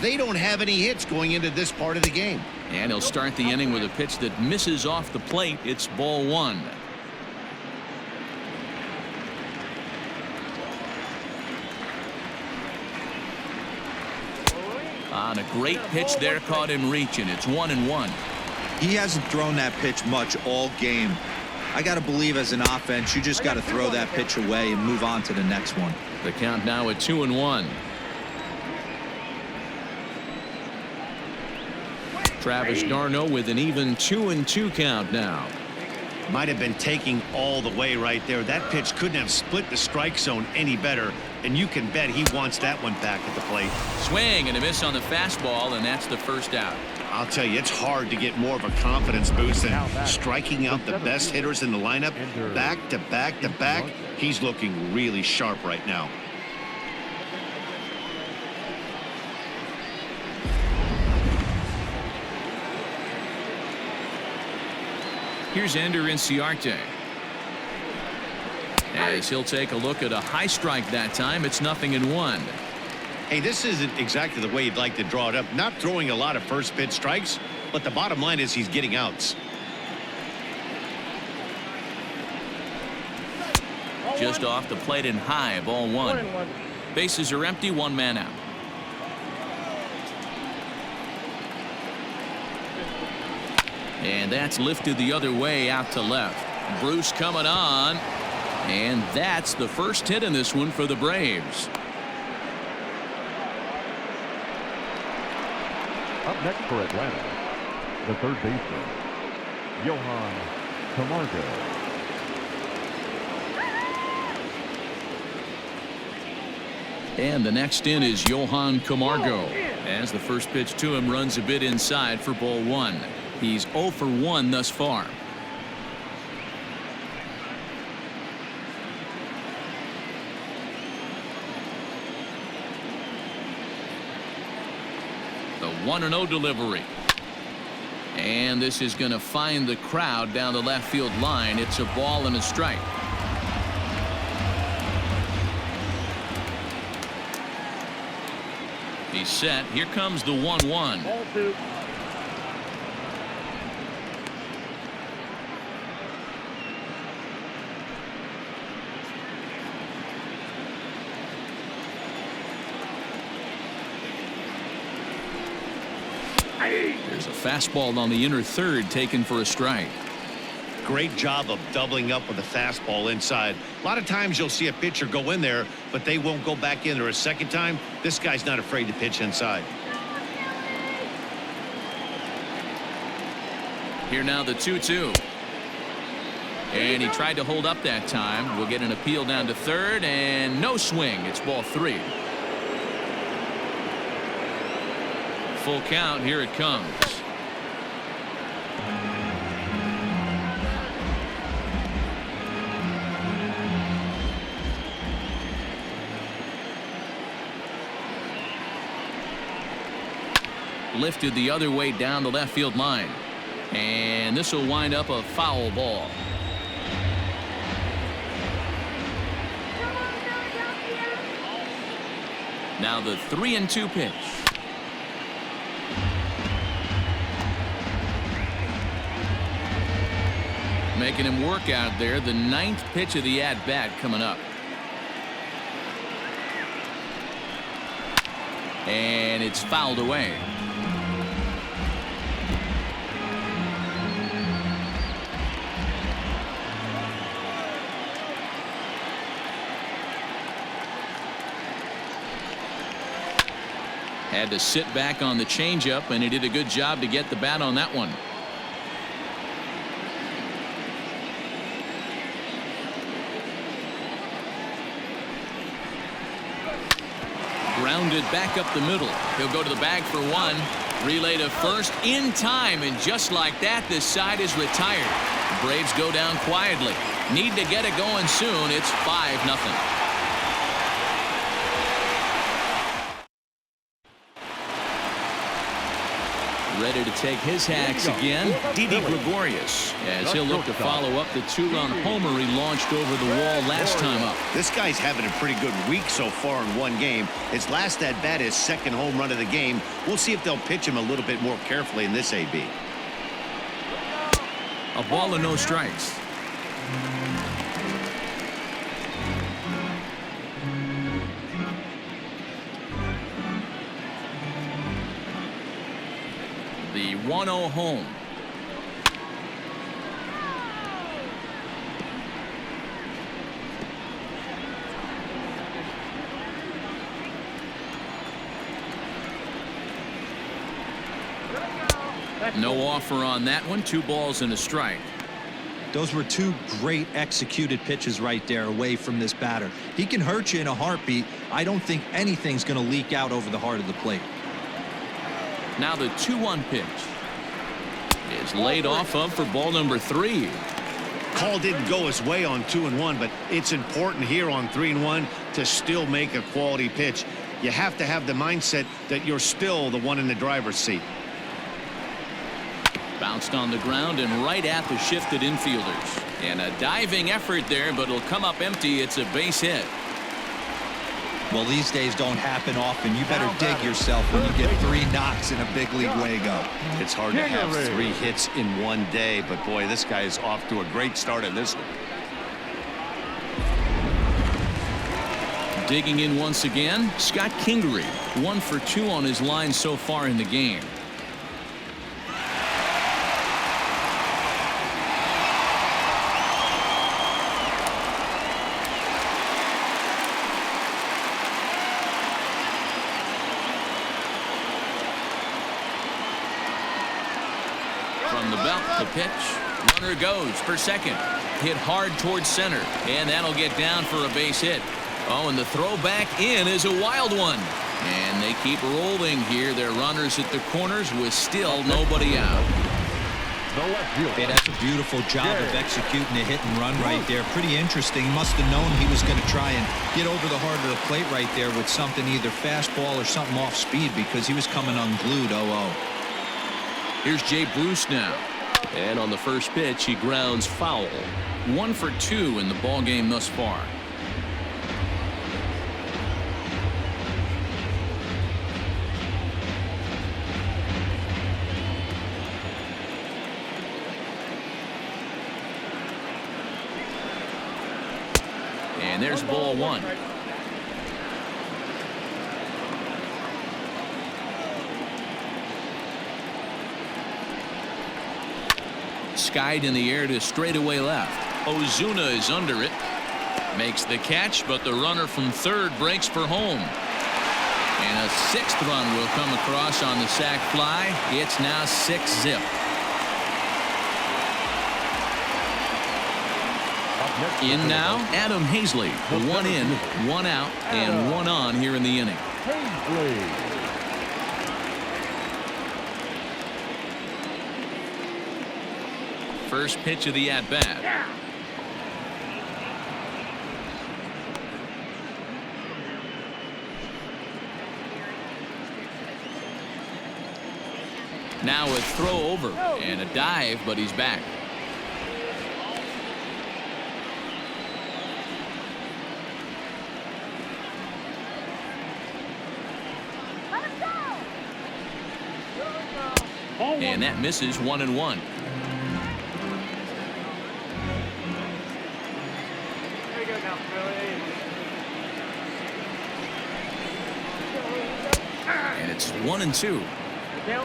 They don't have any hits going into this part of the game. And he'll start the inning with a pitch that misses off the plate. It's ball 1. On a great pitch there, caught him reaching. It's 1-1. He hasn't thrown that pitch much all game. I got to believe as an offense, you just got to throw that pitch away and move on to the next one. The count now at 2-1. Travis d'Arnaud with an even 2-2 count now. Might have been taking all the way right there. That pitch couldn't have split the strike zone any better, and you can bet he wants that one back at the plate. Swing and a miss on the fastball, and that's the first out. I'll tell you, it's hard to get more of a confidence boost than striking out the best hitters in the lineup back to back to back. He's looking really sharp right now. Here's Ender Inciarte. As he'll take a look at a high strike that time. It's 0-1. Hey, this isn't exactly the way you'd like to draw it up. Not throwing a lot of first pitch strikes, but the bottom line is he's getting outs. Just off the plate and high, ball 1. Bases are empty, 1 man out. And that's lifted the other way out to left. Bruce coming on. And that's the first hit in this one for the Braves. Up next for Atlanta, the third baseman, Johan Camargo. And the next in is Johan Camargo. As the first pitch to him runs a bit inside for ball 1. He's 0 for 1 thus far. The 1-0 delivery. And this is going to find the crowd down the left field line. It's a ball and a strike. He's set. Here comes the 1-1. Ball 2. There's a fastball on the inner third taken for a strike. Great job of doubling up with a fastball inside. A lot of times you'll see a pitcher go in there, but they won't go back in there a second time. This guy's not afraid to pitch inside. Here now the 2-2. And he tried to hold up that time. We'll get an appeal down to third and no swing. It's ball 3. Full count. Here it comes. Lifted the other way down the left field line. And this will wind up a foul ball. Now the 3-2 pitch. Making him work out there. The 9th pitch of the at-bat coming up. And it's fouled away. Had to sit back on the changeup, and he did a good job to get the bat on that one. Grounded back up the middle. He'll go to the bag for 1. Relay to first in time, and just like that, this side is retired. Braves go down quietly. Need to get it going soon. It's 5-0. Ready to take his hacks again. Didi Gregorius, as he'll look to follow up the 2-run homer he launched over the wall last time up. This guy's having a pretty good week so far in one game. His last at bat, his second home run of the game. We'll see if they'll pitch him a little bit more carefully in this AB. A ball and no strikes. The 1-0 home. No offer on that one. 2 balls and a strike. Those were 2 great executed pitches right there away from this batter. He can hurt you in a heartbeat. I don't think anything's going to leak out over the heart of the plate. Now the 2-1 pitch is laid off of for ball number 3. Call didn't go his way on 2-1, but it's important here on 3-1 to still make a quality pitch. You have to have the mindset that you're still the one in the driver's seat. Bounced on the ground and right at the shifted infielders. And a diving effort there, but it'll come up empty. It's a base hit. Well, these days don't happen often. You better dig yourself when you get 3 knocks in a big league Wago. It's hard to have 3 hits in one day, but boy, this guy is off to a great start in this one. Digging in once again, Scott Kingery, 1 for 2 on his line so far in the game. From the belt, the pitch. Runner goes for second. Hit hard towards center, and that'll get down for a base hit. Oh, and the throw back in is a wild one. And they keep rolling here. Their runners at the corners with still nobody out. Yeah, that's a beautiful job of executing a hit and run right there. Pretty interesting. Must have known he was going to try and get over the heart of the plate right there with something, either fastball or something off speed, because he was coming unglued. 0-0. Here's Jay Bruce now. And on the first pitch, he grounds foul. 1 for 2 in the ball game thus far. And there's ball 1. Skied in the air to straightaway left. Ozuna is under it. Makes the catch, but the runner from third breaks for home. And a 6th run will come across on the sac fly. It's now 6-zip. In now, Adam Hazley. 1 in, 1 out, and 1 on here in the inning. First pitch of the at-bat. Now a throw over and a dive, but he's back. And that misses 1-1. And it's 1-2.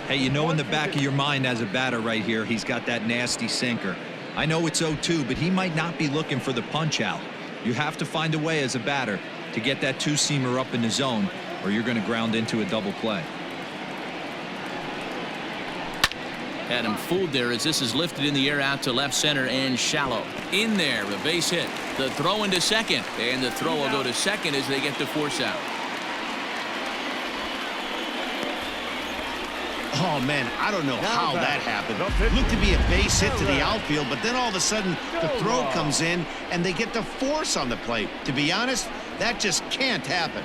Hey, you know in the back of your mind as a batter right here, he's got that nasty sinker. I know it's 0-2, but he might not be looking for the punch out. You have to find a way as a batter to get that 2-seamer up in the zone, or you're going to ground into a double play. Had him fooled there as this is lifted in the air out to left center and shallow. In there, a base hit. The throw into second, and the throw will go to second as they get the force out. Oh, man, I don't know how that happened. Looked to be a base hit to the outfield, but then all of a sudden the throw comes in and they get the force on the plate. To be honest, that just can't happen.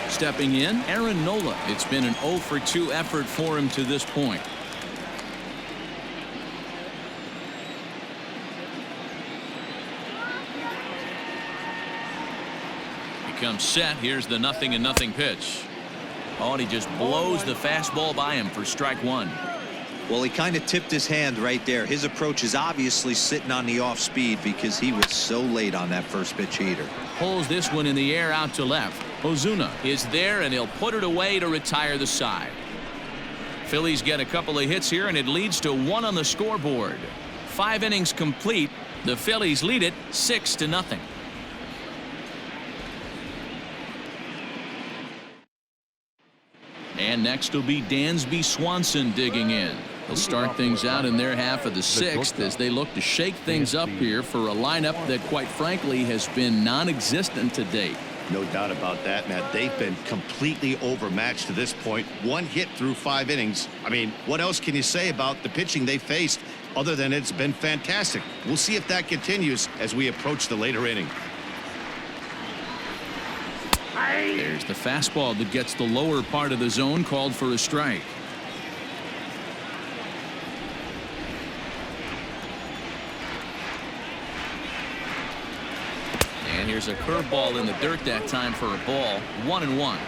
Stepping in, Aaron Nola. It's been an 0 for 2 effort for him to this point. Comes set. Here's the 0-0 pitch. Oh, and he just blows the fastball by him for strike 1. Well, he kind of tipped his hand right there. His approach is obviously sitting on the off speed because he was so late on that first pitch heater. Pulls this one in the air out to left. Ozuna is there, and he'll put it away to retire the side. Phillies get a couple of hits here, and it leads to 1 on the scoreboard. 5 innings complete. The Phillies lead it 6-0. And next will be Dansby Swanson digging in. They'll start things out in their half of the 6th as they look to shake things up here for a lineup that, quite frankly, has been non-existent to date. No doubt about that, Matt. They've been completely overmatched to this point. 1 hit through 5 innings. I mean, what else can you say about the pitching they faced? Other than it's been fantastic. We'll see if that continues as we approach the later inning. There's the fastball that gets the lower part of the zone, called for a strike. And here's a curveball in the dirt that time for a ball. 1-1.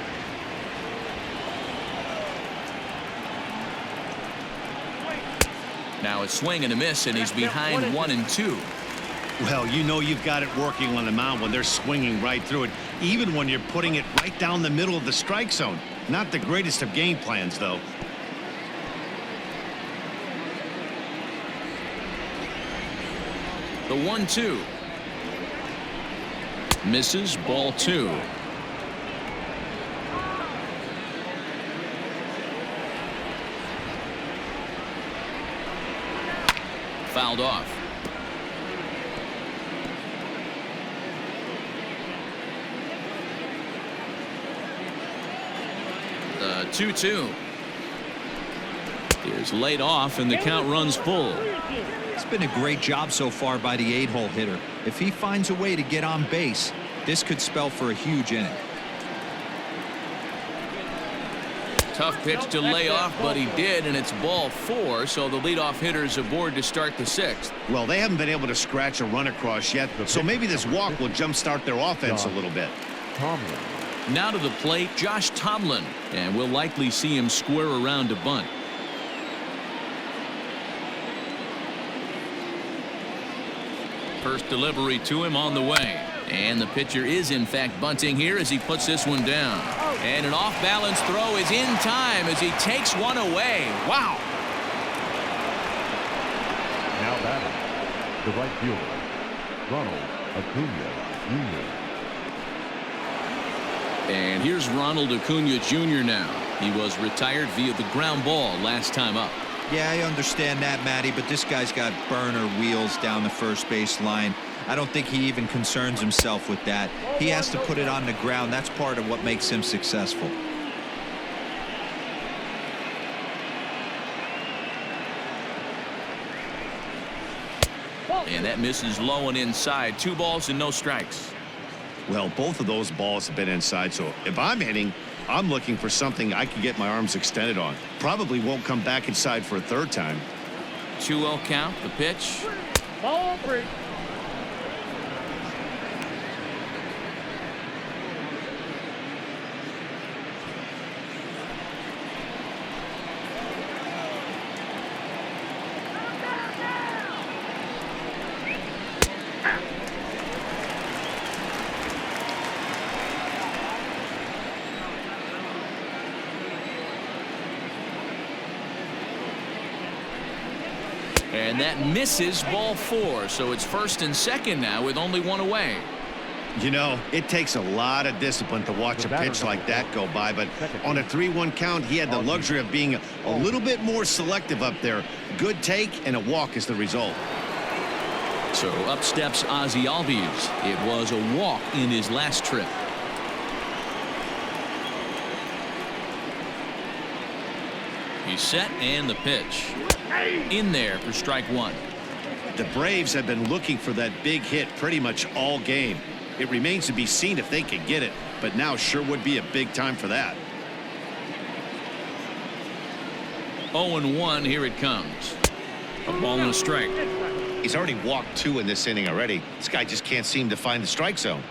Now a swing and a miss, and he's behind 1-2. Well, you know you've got it working on the mound when they're swinging right through it, even when you're putting it right down the middle of the strike zone. Not the greatest of game plans, though. The 1-2. Misses, ball 2. Fouled off. The 2-2. Here's laid off, and the count runs full. It's been a great job so far by the 8-hole hitter. If he finds a way to get on base, this could spell for a huge inning. Tough pitch to lay off, but he did, and it's ball 4, so the leadoff hitter is aboard to start the 6th. Well, they haven't been able to scratch a run across yet, so maybe this walk will jumpstart their offense a little bit. Tomlin. Now to the plate, Josh Tomlin, and we'll likely see him square around to bunt. First delivery to him on the way. And the pitcher is in fact bunting here as he puts this one down. And an off-balance throw is in time as he takes one away. Wow. Now batting, the right fielder, Ronald Acuna Jr. And here's Ronald Acuna Jr. now. He was retired via the ground ball last time up. Yeah, I understand that, Matty, but this guy's got burner wheels down the first base line. I don't think he even concerns himself with that. He has to put it on the ground. That's part of what makes him successful. And that misses low and inside. 2 balls and no strikes. Well, both of those balls have been inside, so if I'm hitting, I'm looking for something I can get my arms extended on. Probably won't come back inside for a third time. 2-0 count. The pitch. Ball 3. And that misses, ball 4. So it's first and second now with only 1 away. You know, it takes a lot of discipline to watch a pitch like that go by, but on a 3-1 count, he had the luxury of being a little bit more selective up there. Good take and a walk is the result. So up steps Ozzie Albies. It was a walk in his last trip. He's set, and the pitch. In there for strike 1. The Braves have been looking for that big hit pretty much all game. It remains to be seen if they can get it, but now sure would be a big time for that. 0-1, here it comes. A ball and a strike. He's already walked 2 in this inning already. This guy just can't seem to find the strike zone.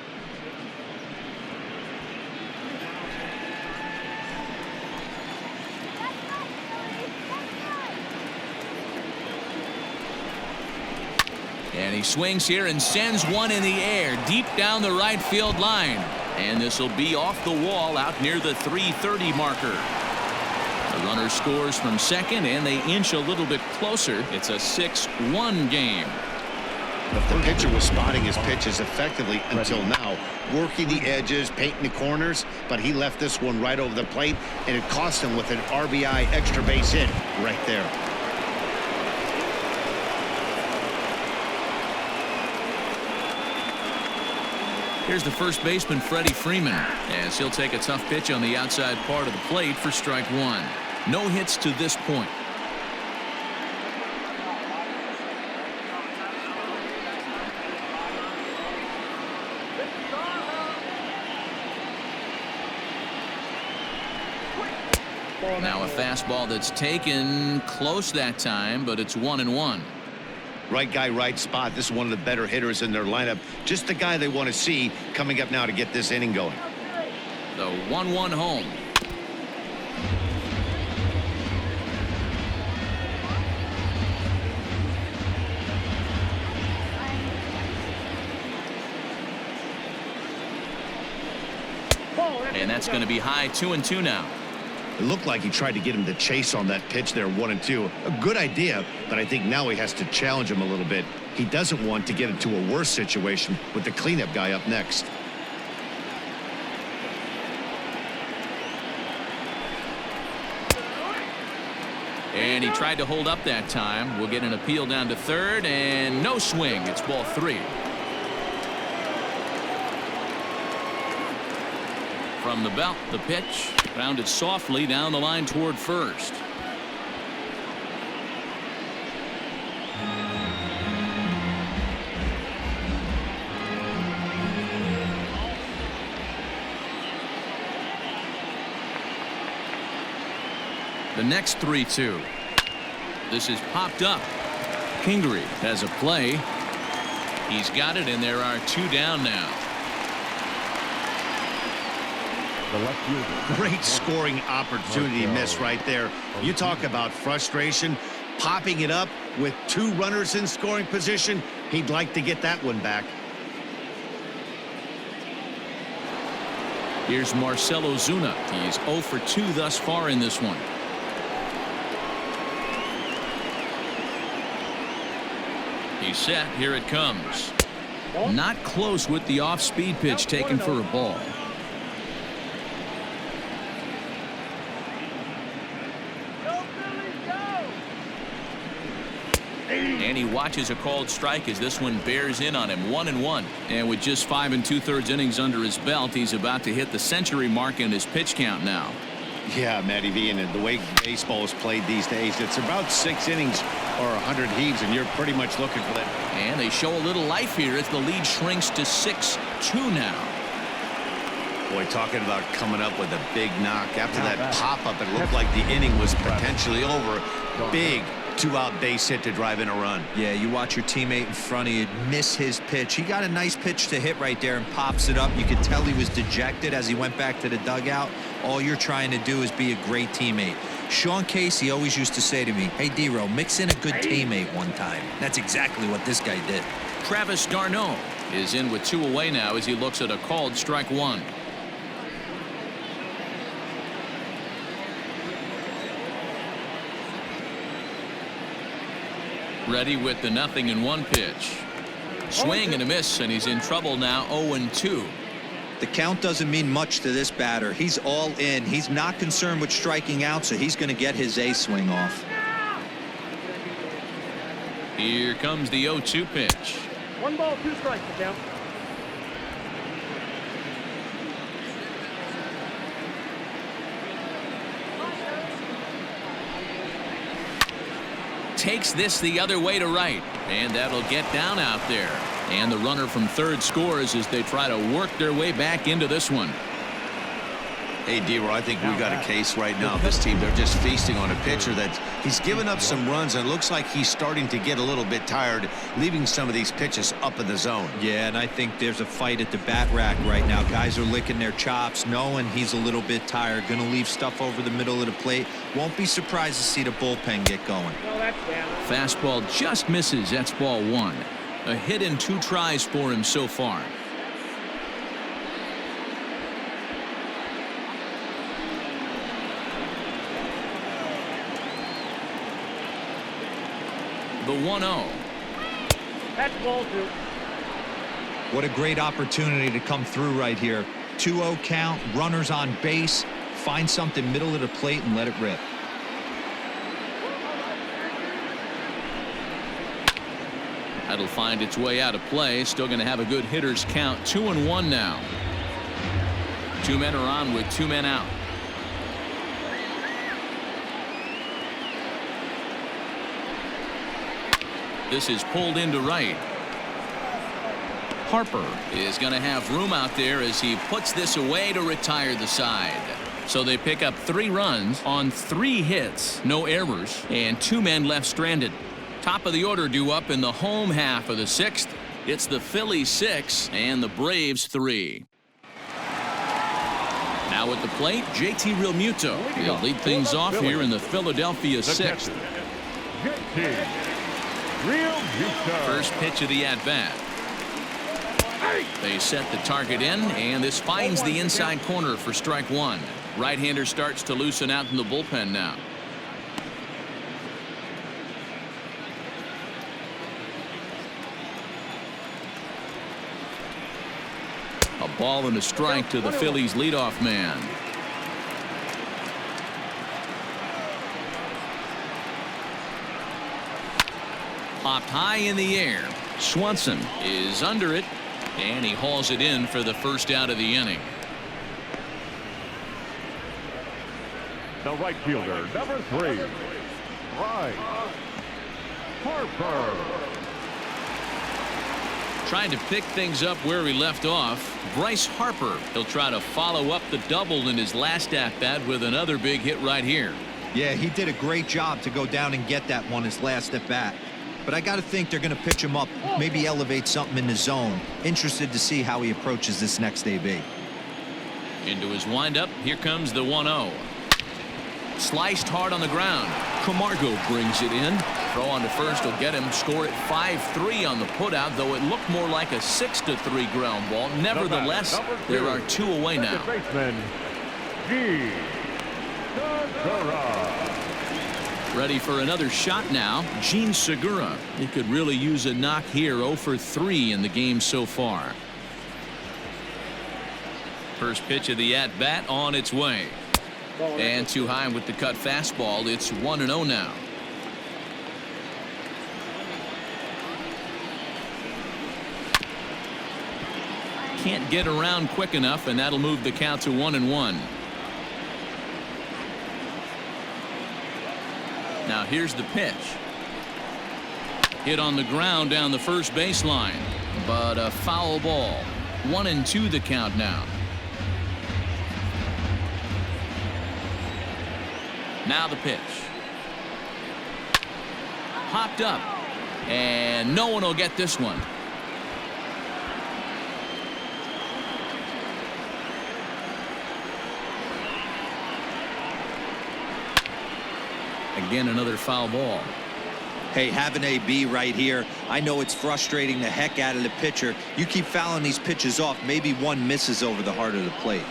And he swings here and sends one in the air deep down the right field line. And this will be off the wall out near the 330 marker. The runner scores from second, and they inch a little bit closer. It's a 6-1 game. But the pitcher was spotting his pitches effectively until now, working the edges, painting the corners, but he left this one right over the plate, and it cost him with an RBI extra base hit right there. Here's the first baseman, Freddie Freeman, as he'll take a tough pitch on the outside part of the plate for strike 1. No hits to this point. Now a fastball that's taken close that time, but it's 1-1. Right guy, right spot. This is one of the better hitters in their lineup. Just the guy they want to see coming up now to get this inning going. The 1-1 home. And that's going to be high 2-2 now. It looked like he tried to get him to chase on that pitch there, 1-2. A good idea, but I think now he has to challenge him a little bit. He doesn't want to get into a worse situation with the cleanup guy up next. And he tried to hold up that time. We'll get an appeal down to third, and no swing. It's ball 3. From the belt, the pitch grounded softly down the line toward first. The next 3-2. This is popped up. Kingery has a play. He's got it, and there are 2 down now. The left fielder. Great scoring opportunity miss right there. You talk about frustration. Popping it up with 2 runners in scoring position. He'd like to get that one back. Here's Marcel Ozuna. He's 0 for 2 thus far in this one. He's set. Here it comes. Not close with the off-speed pitch taken for a ball. And he watches a called strike as this one bears in on him. 1-1. And with just 5 2/3 innings under his belt, he's about to hit the century mark in his pitch count now. Yeah, Matty V, and the way baseball is played these days, it's about 6 innings or 100 heaves, and you're pretty much looking for that. And they show a little life here as the lead shrinks to 6-2 now. Boy, talking about coming up with a big knock. After that pop-up, it looked like the inning was potentially over. Big 2-out base hit to drive in a run. Yeah, you watch your teammate in front of you miss his pitch. He got a nice pitch to hit right there and pops it up. You could tell he was dejected as he went back to the dugout. All you're trying to do is be a great teammate. Sean Casey always used to say to me, hey, D-Row, mix in a good teammate one time. That's exactly what this guy did. Travis d'Arnaud is in with 2 away now as he looks at a called strike 1. Ready with the 0-1 pitch. Swing and a miss, and he's in trouble now. 0-2. The count doesn't mean much to this batter. He's all in. He's not concerned with striking out, so he's going to get his A swing off. Here comes the 0-2 pitch. 1 ball, 2 strikes, the count. Takes this the other way to right, and that'll get down out there. And the runner from third scores as they try to work their way back into this one. Hey, D-Row, I think we've got a case right now. This team, they're just feasting on a pitcher that he's given up some runs, and it looks like he's starting to get a little bit tired, leaving some of these pitches up in the zone. Yeah, and I think there's a fight at the bat rack right now. Guys are licking their chops, knowing he's a little bit tired, going to leave stuff over the middle of the plate. Won't be surprised to see the bullpen get going. Fastball just misses. That's ball 1. A hit in 2 tries for him so far. The 1-0. That's ball 2. What a great opportunity to come through right here. 2-0 count, runners on base. Find something middle of the plate and let it rip. That'll find its way out of play. Still going to have a good hitter's count. 2-1 now. 2 men are on with 2 men out. This is pulled into right. Harper is going to have room out there as he puts this away to retire the side. So they pick up 3 runs on 3 hits, no errors, and 2 men left stranded. Top of the order due up in the home half of the 6th. It's the Phillies 6 and the Braves 3. Now at the plate, JT Realmuto. He'll lead things off here in the Philadelphia 6th. First pitch of the at-bat. They set the target in, and this finds the inside corner for strike 1. Right-hander starts to loosen out in the bullpen now. A ball and a strike to the Phillies leadoff man. Popped high in the air. Swanson is under it, and he hauls it in for the first out of the inning. The right fielder, number 3, Bryce Harper. Trying to pick things up where he left off. Bryce Harper. He'll try to follow up the double in his last at-bat with another big hit right here. Yeah, he did a great job to go down and get that one his last at-bat. But I got to think they're going to pitch him up, maybe elevate something in the zone. Interested to see how he approaches this next AB. Into his windup. Here comes the 1-0. Sliced hard on the ground. Camargo brings it in. Throw on to first will get him. Score at 5-3 on the putout, though it looked more like a 6-3 ground ball. Nevertheless, there are 2 away now. Ready for another shot now. Gene Segura. He could really use a knock here. 0 for 3 in the game so far. First pitch of the at-bat on its way. And too high with the cut fastball. It's 1-0 now. Can't get around quick enough, and that'll move the count to 1-1. Now here's the pitch. Hit on the ground down the first baseline, but a foul ball. 1-2 the count now. Now the pitch. Popped up, and no one will get this one. Again, another foul ball. Hey, have an AB right here. I know it's frustrating the heck out of the pitcher. You keep fouling these pitches off, maybe one misses over the heart of the plate.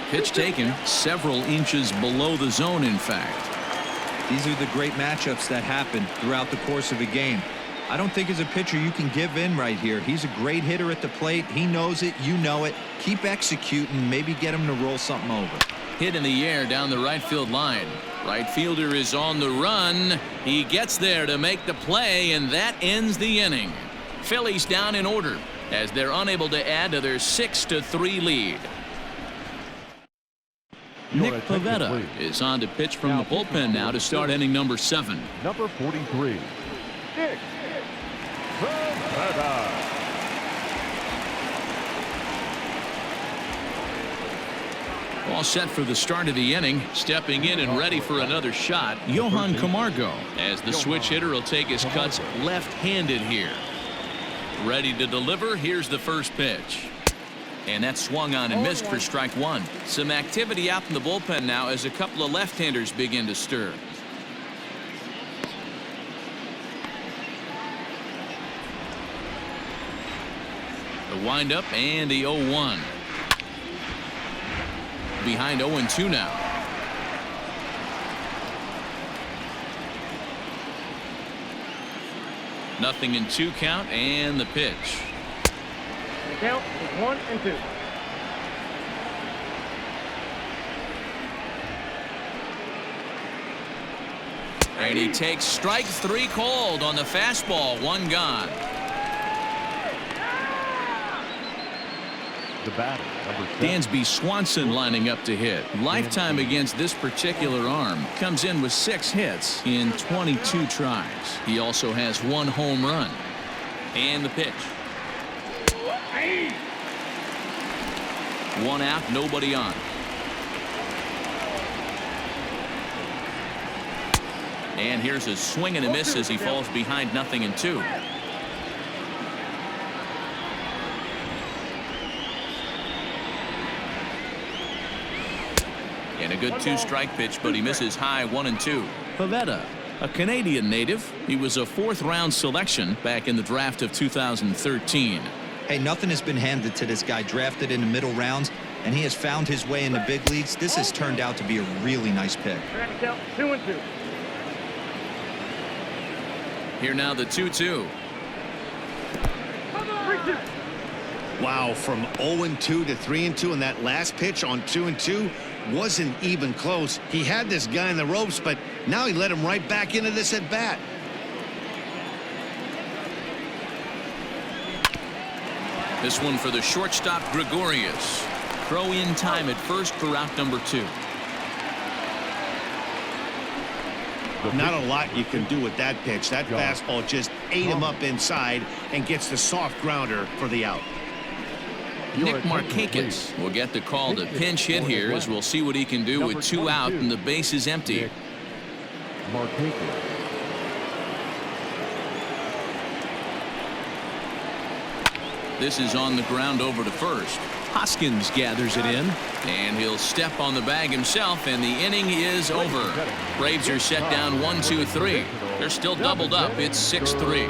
Pitch taken several inches below the zone, in fact. These are the great matchups that happen throughout the course of a game. I don't think as a pitcher you can give in right here. He's a great hitter at the plate. He knows it. You know it. Keep executing. Maybe get him to roll something over. Hit in the air down the right field line. Right fielder is on the run. He gets there to make the play, and that ends the inning. Phillies down in order as they're unable to add to their 6-3 lead. Nick Pivetta is on to pitch from the bullpen now to start inning number 7. Number 43, Nick Pivetta. All set for the start of the inning. Stepping in and ready for another shot, Johan Camargo, as the switch hitter will take his cuts left-handed here. Ready to deliver. Here's the first pitch. And that swung on and missed for strike 1. Some activity out in the bullpen now as a couple of left-handers begin to stir. The windup and the 0-1. Behind 0-2 now. Nothing in 2 count, and the pitch. The count is 1-2. And he takes strike 3 called on the fastball. 1 gone. The batter, number 7. Dansby Swanson lining up to hit. Lifetime against this particular arm. Comes in with 6 hits in 22 tries. He also has 1 home run. And the pitch. One out, nobody on. And here's a swing and a miss as he falls behind 0-2. And a good 2-strike pitch, but he misses high 1-2. Pavetta, a Canadian native. He was a 4th-round selection back in the draft of 2013. Hey, nothing has been handed to this guy. Drafted in the middle rounds, and he has found his way in the big leagues. This has turned out to be a really nice pick. 2-2. Here now the 2-2. Wow, from 0-2 to 3-2, and that last pitch on 2-2 wasn't even close. He had this guy in the ropes, but now he let him right back into this at bat. This one for the shortstop Gregorius. Throw in time at first for out number 2. Not a lot you can do with that pitch. That fastball just ate him up inside and gets the soft grounder for the out. Nick Markakis will get the call to pinch hit here, as we'll see what he can do with 2 out and the base is empty. This is on the ground over to first. Huskins gathers it in, and he'll step on the bag himself, and the inning is over. Braves are set down 1-2-3. They're still doubled up. It's 6-3.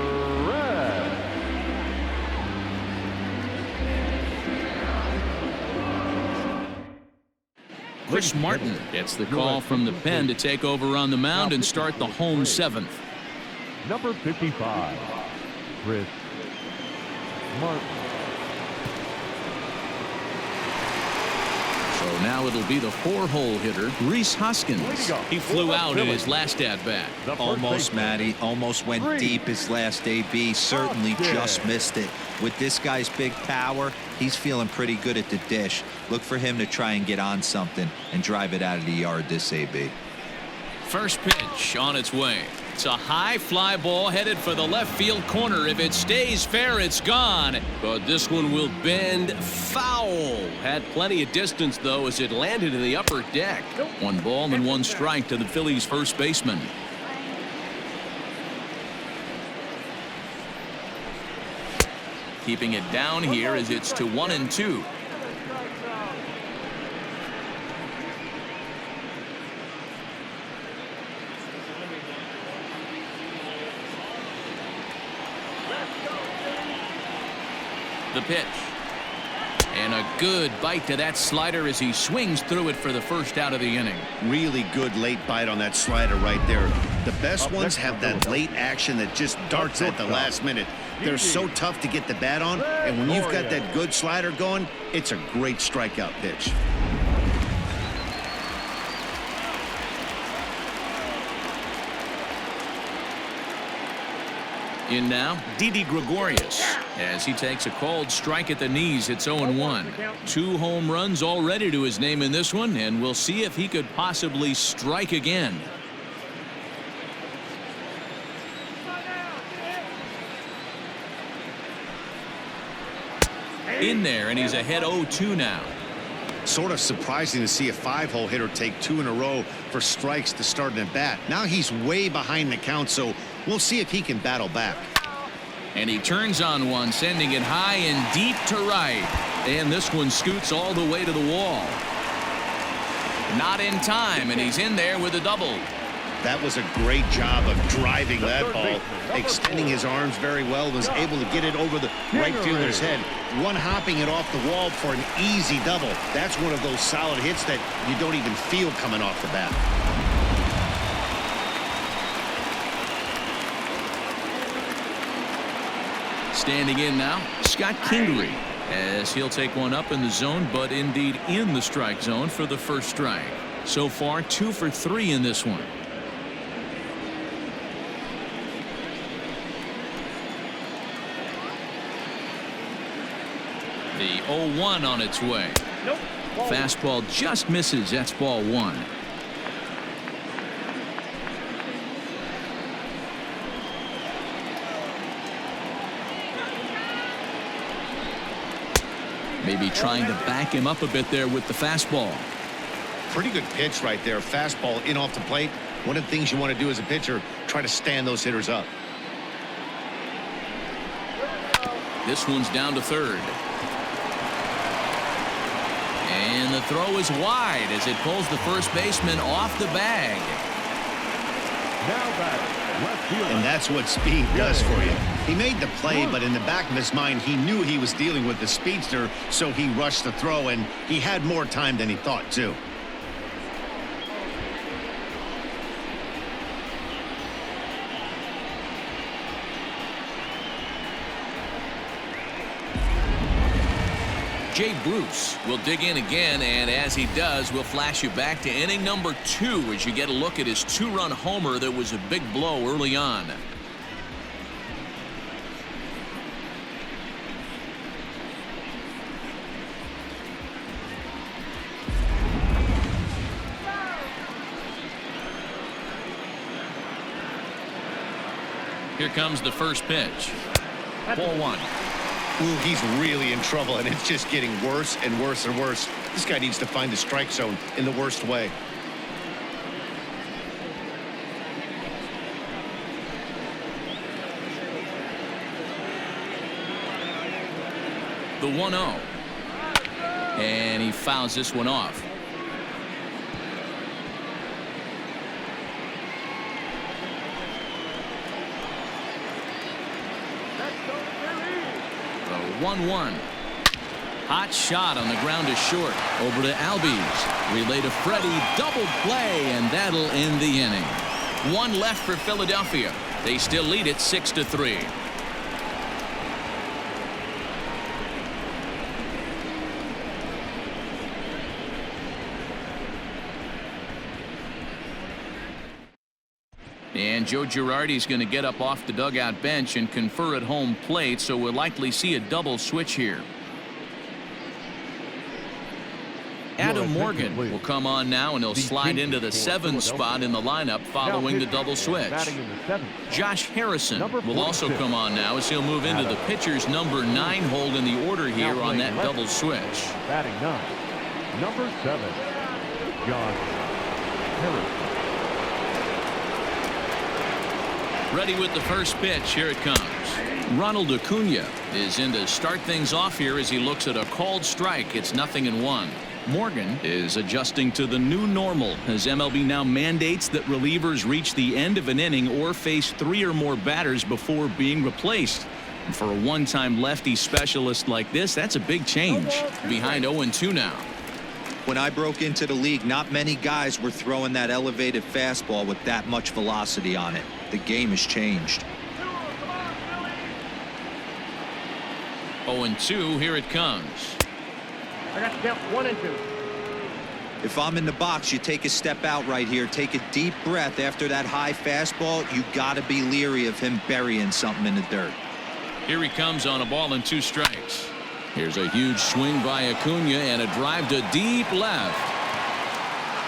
Chris Martin gets the call from the pen to take over on the mound and start the home 7th. Number 55, Chris Martin. So now it'll be the 4-hole hitter, Rhys Huskins. He flew out in his last at-bat. Almost, Matty. Almost went deep his last AB. Certainly just missed it. With this guy's big power, he's feeling pretty good at the dish. Look for him to try and get on something and drive it out of the yard this AB. First pitch on its way. It's a high fly ball headed for the left field corner. If it stays fair, it's gone. But this one will bend foul. Had plenty of distance, though, as it landed in the upper deck. 1 ball and 1 strike to the Phillies' first baseman. Keeping it down here as it's to 1-2. The pitch. And a good bite to that slider as he swings through it for the first out of the inning. Really good late bite on that slider right there. The best ones have that late action that just darts at the last minute. They're so tough to get the bat on, and when you've got that good slider going, it's a great strikeout pitch. In now, Didi Gregorius, as he takes a called strike at the knees. It's 0-1. 2 home runs already to his name in this one, and we'll see if he could possibly strike again. In there, and he's ahead 0-2 now. Sort of surprising to see a 5-hole hitter take 2 in a row for strikes to start an at bat. Now he's way behind the count, so we'll see if he can battle back. And he turns on one, sending it high and deep to right. And this one scoots all the way to the wall. Not in time, and he's in there with a double. That was a great job of driving that ball, extending his arms very well, was able to get it over the right fielder's head, one-hopping it off the wall for an easy double. That's one of those solid hits that you don't even feel coming off the bat. Standing in now, Scott Kingery, as he'll take one up in the zone, but indeed in the strike zone for the first strike. So far, 2 for 3 in this one. The 0-1 on its way. Fastball just misses. That's ball 1. Maybe trying to back him up a bit there with the fastball. Pretty good pitch right there. Fastball in off the plate. One of the things you want to do as a pitcher, try to stand those hitters up. This one's down to third. And the throw is wide as it pulls the first baseman off the bag. Now back, left fielder. And that's what speed does for you. He made the play, but in the back of his mind, he knew he was dealing with the speedster, so he rushed the throw, and he had more time than he thought, too. Jay Bruce will dig in again, and as he does, we'll flash you back to inning number 2 as you get a look at his 2-run homer that was a big blow early on. Here comes the first pitch. Ball 1. Ooh, he's really in trouble, and it's just getting worse and worse and worse. This guy needs to find the strike zone in the worst way. The 1-0. And he fouls this one off. The 1-1. Hot shot on the ground is short. Over to Albies. Relay to Freddie. Double play, and that'll end the inning. 1 left for Philadelphia. They still lead it 6-3. And Joe Girardi's going to get up off the dugout bench and confer at home plate, so we'll likely see a double switch here. Adam Morgan will come on now, and he'll slide into the 7th spot in the lineup following the double switch. Josh Harrison will also come on now as he'll move into the pitcher's number 9 hold in the order here on that double switch. Batting 9, number 7, Josh Harrison. Ready with the first pitch. Here it comes. Ronald Acuna is in to start things off here as he looks at a called strike. It's 0-1. Morgan is adjusting to the new normal as MLB now mandates that relievers reach the end of an inning or face 3 or more batters before being replaced. And for a one-time lefty specialist like this, that's a big change. Behind 0-2 now. When I broke into the league, not many guys were throwing that elevated fastball with that much velocity on it. The game has changed. 0-2, here it comes. I got to count 1 and 2. If I'm in the box, you take a step out right here. Take a deep breath after that high fastball. You got to be leery of him burying something in the dirt. Here he comes on a ball and 2 strikes. Here's a huge swing by Acuna and a drive to deep left.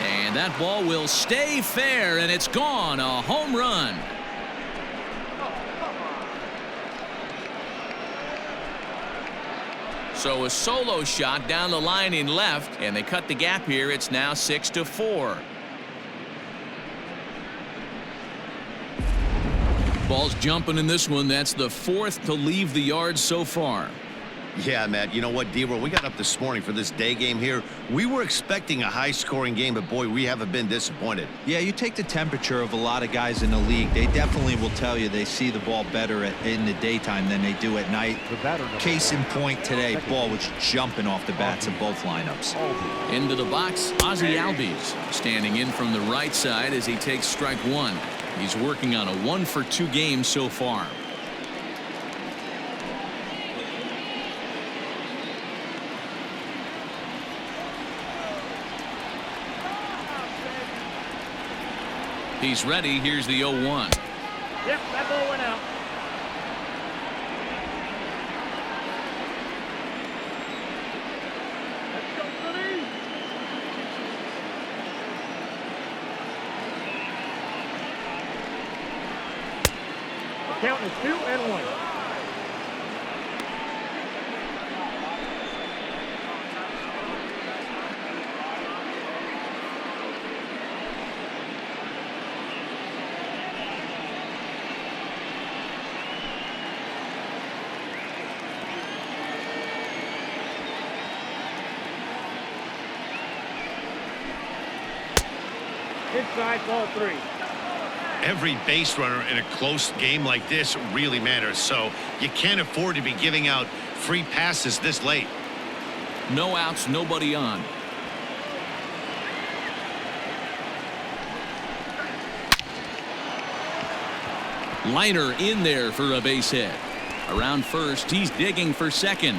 And that ball will stay fair, and it's gone. A home run. So a solo shot down the line in left, and they cut the gap here. It's now 6-4. Ball's jumping in this one. That's the 4th to leave the yard so far. Yeah, Matt, you know what, D-Roll, we got up this morning for this day game here. We were expecting a high-scoring game, but, boy, we haven't been disappointed. Yeah, you take the temperature of a lot of guys in the league. They definitely will tell you they see the ball better in the daytime than they do at night. Case in point today, ball was jumping off the bats of both lineups. Into the box, Ozzy Albies standing in from the right side as he takes strike 1. He's working on a 1-for-2 game so far. He's ready. Here's the 0-1. Yep, that ball went out. Let's go, Phillies. Count is 2-1. Inside, ball 3. Every base runner in a close game like this really matters, so you can't afford to be giving out free passes this late. No outs, nobody on. Liner in there for a base hit. Around first, he's digging for second.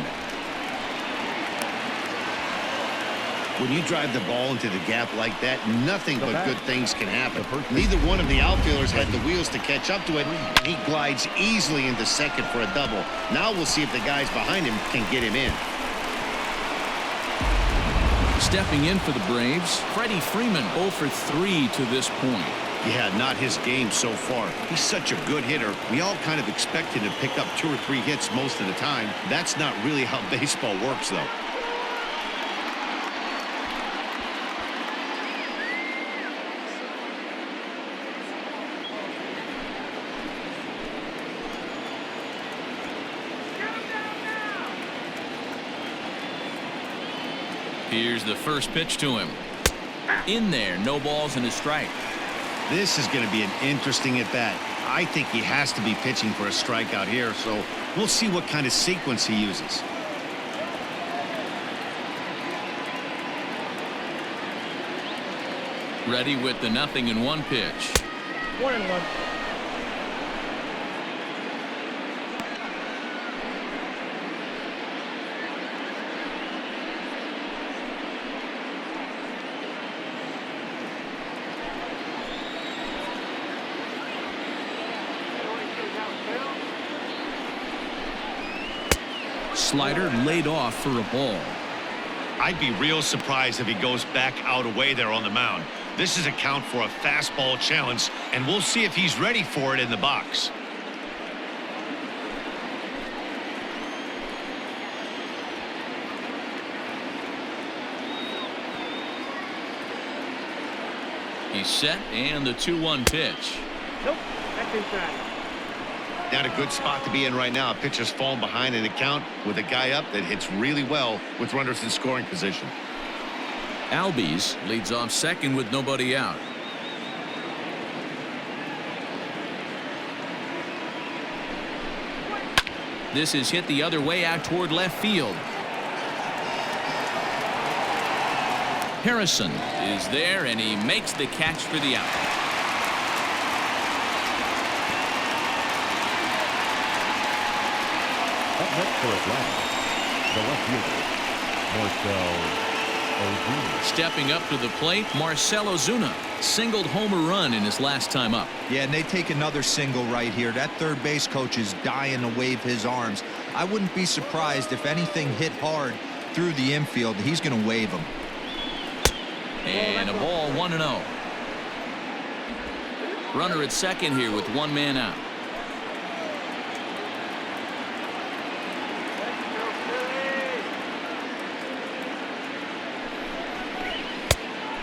When you drive the ball into the gap like that, nothing but good things can happen. Neither one of the outfielders had the wheels to catch up to it, and he glides easily into second for a double. Now we'll see if the guys behind him can get him in. Stepping in for the Braves, Freddie Freeman 0 for 3 to this point. Yeah, not his game so far. He's such a good hitter. We all kind of expect him to pick up 2 or 3 hits most of the time. That's not really how baseball works, though. Here's the first pitch to him. In there, no balls and a strike. This is going to be an interesting at-bat. I think he has to be pitching for a strikeout here, so we'll see what kind of sequence he uses. Ready with the 0-1 pitch. 1-1. Slider laid off for a ball. I'd be real surprised if he goes back out away there on the mound. This is a count for a fastball challenge, and we'll see if he's ready for it in the box. He's set, and the 2-1 pitch. Nope, that's inside. Not a good spot to be in right now. A pitcher's falling behind in the count with a guy up that hits really well with runners in scoring position. Albies leads off second with nobody out. This is hit the other way out toward left field. Harrison is there, and he makes the catch for the out. Up next for Atlanta, the left fielder, Marcel Ozuna. Stepping up to the plate, Marcel Ozuna singled home a run in his last time up. Yeah, and they take another single right here. That third base coach is dying to wave his arms. I wouldn't be surprised if anything hit hard through the infield. He's going to wave them. And a ball, 1-0. Runner at second here with one man out.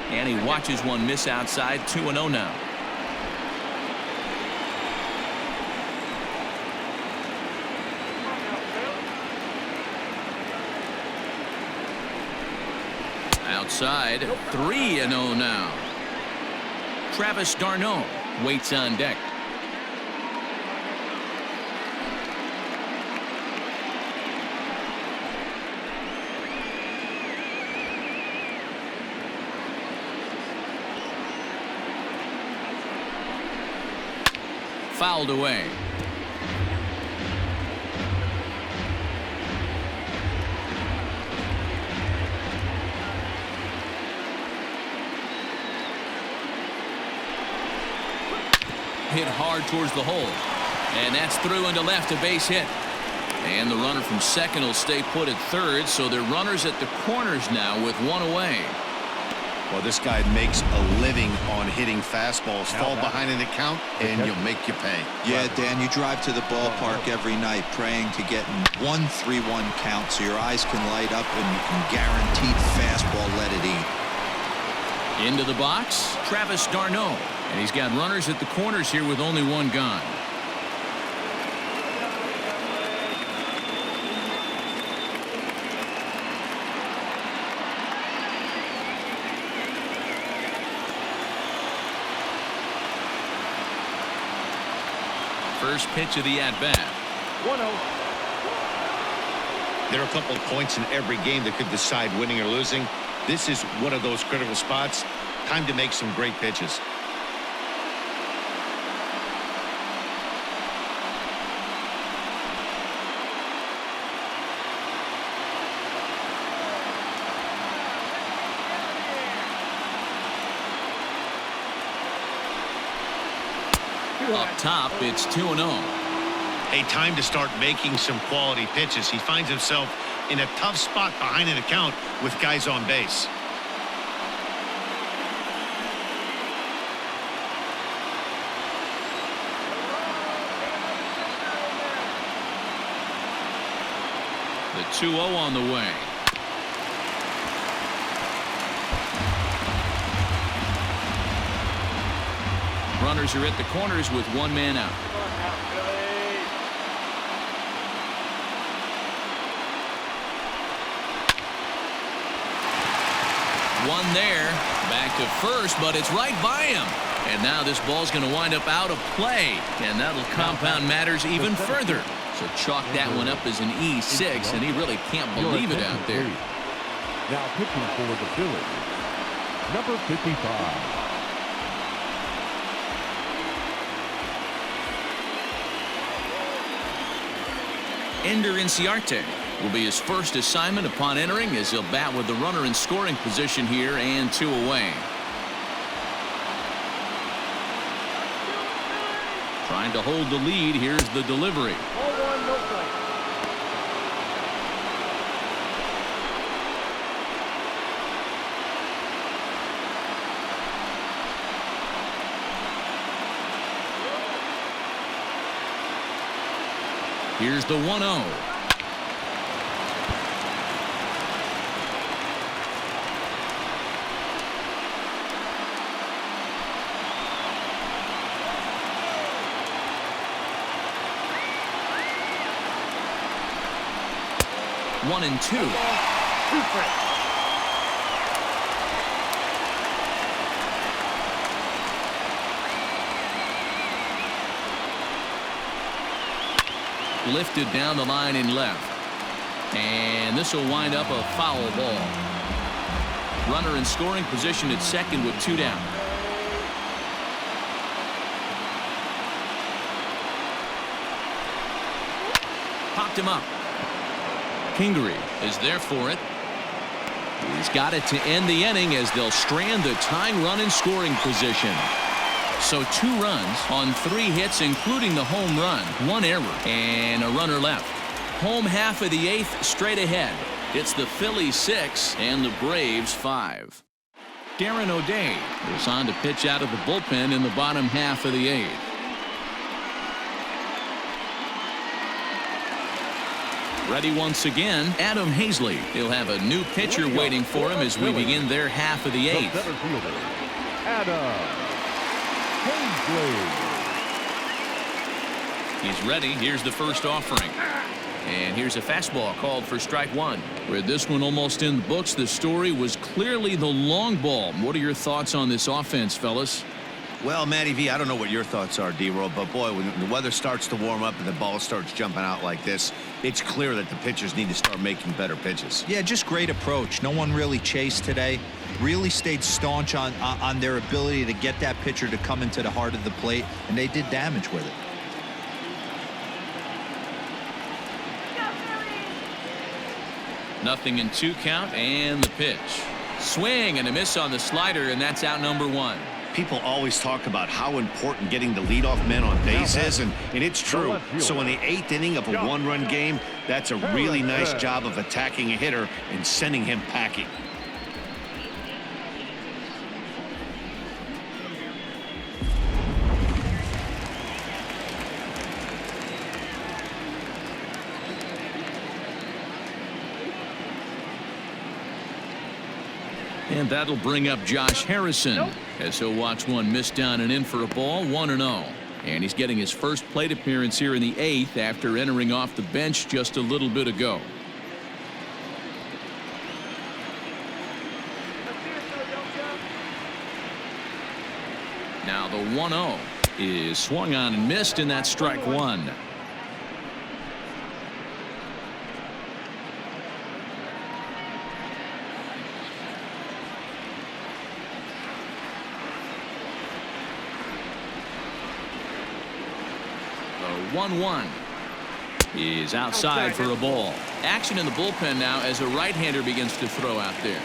And he watches one miss outside. 2-0 now. Outside. 3-0 now. Travis d'Arnaud waits on deck. Fouled away. Hit hard towards the hole, and that's through into left, a base hit. And the runner from second will stay put at third, so they're runners at the corners now with one away. Well, this guy makes a living on hitting fastballs. Fall behind in the count, and you'll make you pay. Yeah, Dan, you drive to the ballpark every night praying to get 1-3-1 count so your eyes can light up and you can guaranteed fastball let it eat. Into the box, Travis d'Arnaud. And he's got runners at the corners here with only one gone. First pitch of the at-bat. 1-0. There are a couple of points in every game that could decide winning or losing. This is one of those critical spots. Time to make some great pitches. Up top, it's 2-0. A time to start making some quality pitches. He finds himself in a tough spot behind an account with guys on base. The 2-0 on the way. Runners are at the corners with one man out. One there, back to first, but it's right by him. And now this ball's going to wind up out of play, and that'll compound matters even further. So chalk that one up as an E6, and he really can't believe it out there. Now pitching for the Phillies, number 55. Ender Inciarte will be his first assignment upon entering, as he'll bat with the runner in scoring position here and 2 away. Trying to hold the lead. Here's the delivery. 0-1, no play. Here's the 1-0. One and two. Lifted down the line in left. And this will wind up a foul ball. Runner in scoring position at second with 2 down. Popped him up. Kingery is there for it. He's got it to end the inning as they'll strand the tying run in scoring position. So 2 runs on 3 hits, including the home run, 1 error, and a runner left. Home half of the 8th straight ahead. It's the Phillies 6 and the Braves 5. Darren O'Day is on to pitch out of the bullpen in the bottom half of the 8th. Ready once again, Adam Hazley. He'll have a new pitcher waiting for him as we begin their half of the 8th. The center fielder, Adam Hazley. He's ready. Here's the first offering. And here's a fastball called for strike 1. With this one almost in the books, the story was clearly the long ball. What are your thoughts on this offense, fellas? Well, Matty V, I don't know what your thoughts are, D-Roll, but boy, when the weather starts to warm up and the ball starts jumping out like this, it's clear that the pitchers need to start making better pitches. Yeah, just great approach. No one really chased today. Really stayed staunch on their ability to get that pitcher to come into the heart of the plate, and they did damage with it. Nothing in 2 count, and the pitch. Swing and a miss on the slider, and that's out number 1. People always talk about how important getting the leadoff man on base is, and it's true. So in the 8th inning of a 1-run game, that's a really nice job of attacking a hitter and sending him packing. And that'll bring up Josh Harrison as he'll watch one miss down and in for a ball, 1-0. And he's getting his first plate appearance here in the 8th after entering off the bench just a little bit ago. Now the 1-0. is swung on and missed, and that's strike one. The 1-1 is outside for a ball. Action in the bullpen now as a right-hander begins to throw out there.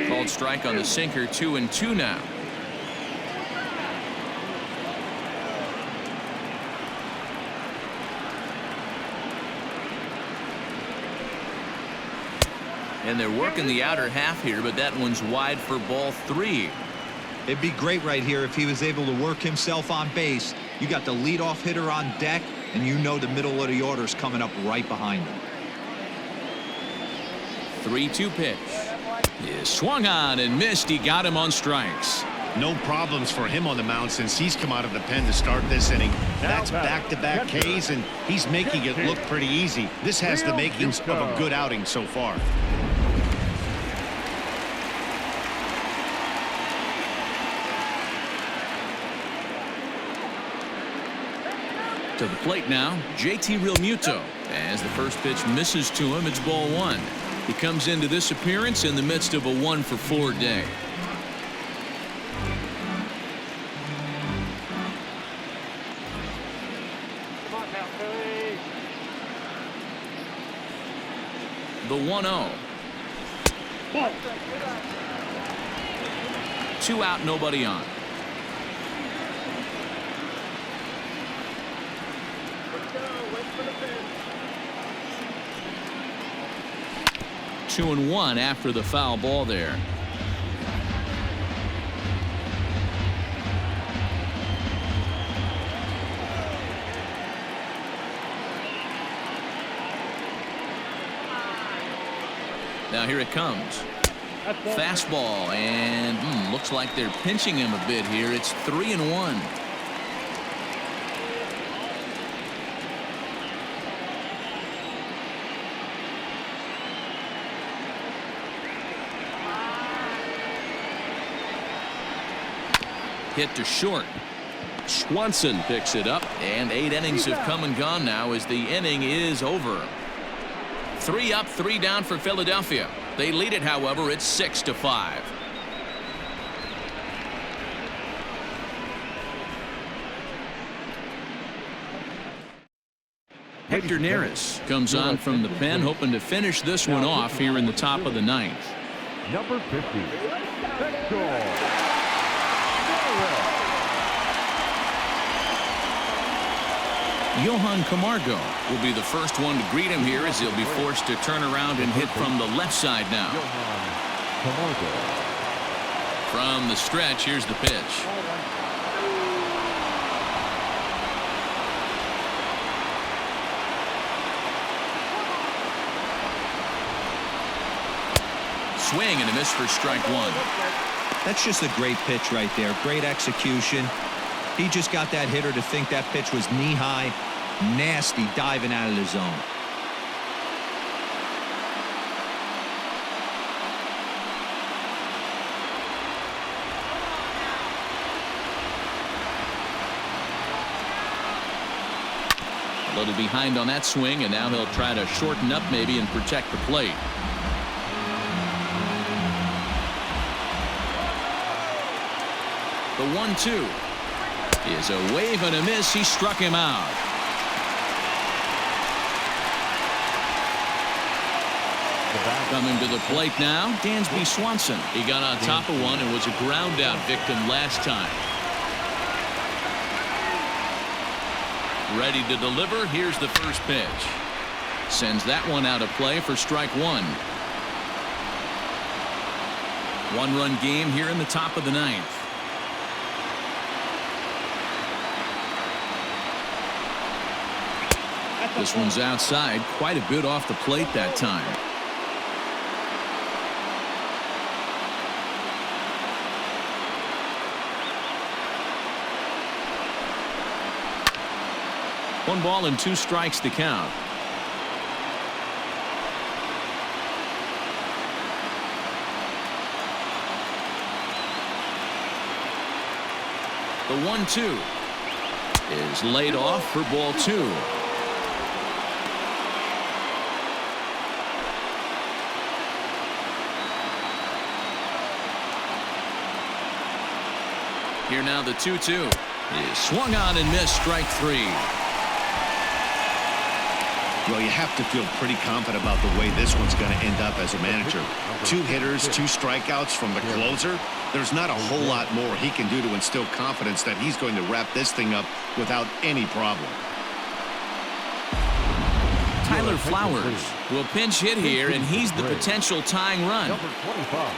Called strike on the sinker. 2-2 now. And they're working the outer half here, but that one's wide for ball 3. It'd be great right here if he was able to work himself on base. You got the leadoff hitter on deck, and you know the middle of the order's coming up right behind him. 3-2 pitch is swung on and missed. He got him on strikes. No problems for him on the mound since he's come out of the pen to start this inning. That's back-to-back Ks, and he's making it look pretty easy. This has the makings of a good outing so far. To the plate now, JT Realmuto. As the first pitch misses to him, it's ball 1. He comes into this appearance in the midst of a 1-for-4 day. The 1-0. 2 out, nobody on. Two and 1 after the foul ball there. Now here it comes. Fastball, and looks like they're pinching him a bit here. It's 3-1. Hit to short. Swanson picks it up, and 8 innings have come and gone now as the inning is over. 3 up, 3 down for Philadelphia. They lead it, however. It's 6-5. Hector Neris comes on from the pen, hoping to finish this one off here in the top of the 9th. Number 50, Hector. Johan Camargo will be the first one to greet him here as he'll be forced to turn around and hit from the left side now. Camargo. From the stretch, here's the pitch. Swing and a miss for strike 1. That's just a great pitch right there. Great execution. He just got that hitter to think that pitch was knee-high. Nasty diving out of the zone. A little behind on that swing, and now he'll try to shorten up maybe and protect the plate. The 1-2 is a wave and a miss. He struck him out. Coming to the plate now, Dansby Swanson. He got on top of one and was a ground out victim last time. Ready to deliver. Here's the first pitch. Sends that one out of play for strike 1. 1-run game here in the top of the 9th. This one's outside, quite a bit off the plate that time. 1 ball and 2 strikes to count. The 1-2 is laid off for ball 2. Here now the 2-2 is swung on and missed, strike 3. Well, you have to feel pretty confident about the way this one's going to end up as a manager. 2 hitters, 2 strikeouts from the closer. There's not a whole lot more he can do to instill confidence that he's going to wrap this thing up without any problem. Tyler Flowers will pinch hit here, and he's the potential tying run. Number 25,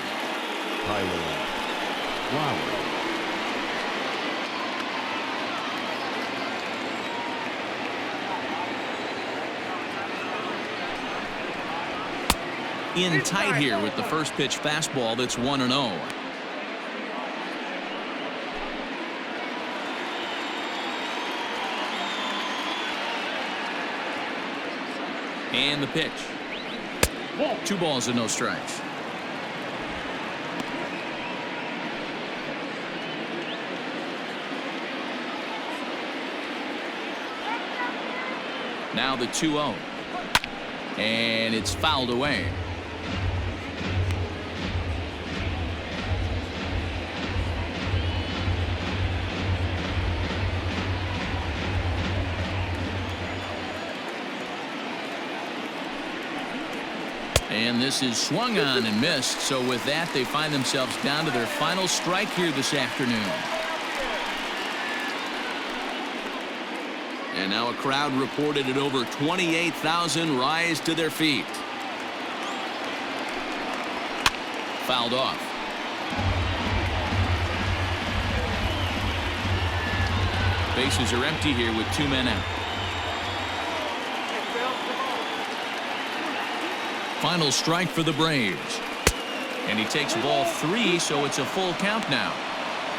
Tyler Flowers. In tight here with the first pitch fastball that's 1-0. And the pitch. 2 balls and no strikes. Now the 2-0. And it's fouled away. And this is swung on and missed. So with that, they find themselves down to their final strike here this afternoon. And now a crowd reported at over 28,000 rise to their feet. Fouled off. Bases are empty here with 2 men out. Final strike for the Braves. And he takes ball 3, so it's a full count now.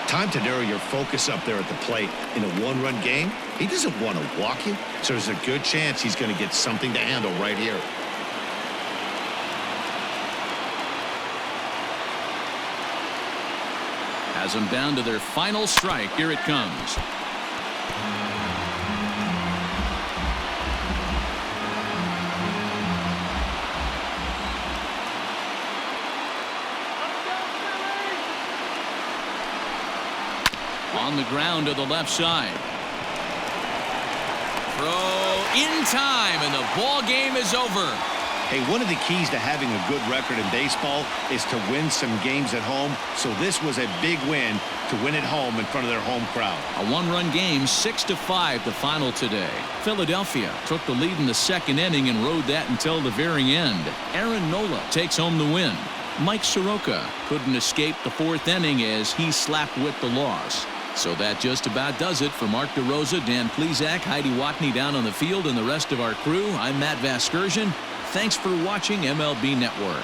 Time to narrow your focus up there at the plate. In a 1-run game, he doesn't want to walk you, so there's a good chance he's going to get something to handle right here. Has them down to their final strike. Here it comes. On the ground to the left side. Throw in time, and the ball game is over. Hey, one of the keys to having a good record in baseball is to win some games at home. So this was a big win to win at home in front of their home crowd. A 1-run game, 6-5 the final today. Philadelphia took the lead in the 2nd inning and rode that until the very end. Aaron Nola takes home the win. Mike Soroka couldn't escape the 4th inning as he slapped with the loss. So that just about does it. For Mark DeRosa, Dan Plesac, Heidi Watney down on the field, and the rest of our crew, I'm Matt Vasgersian. Thanks for watching MLB Network.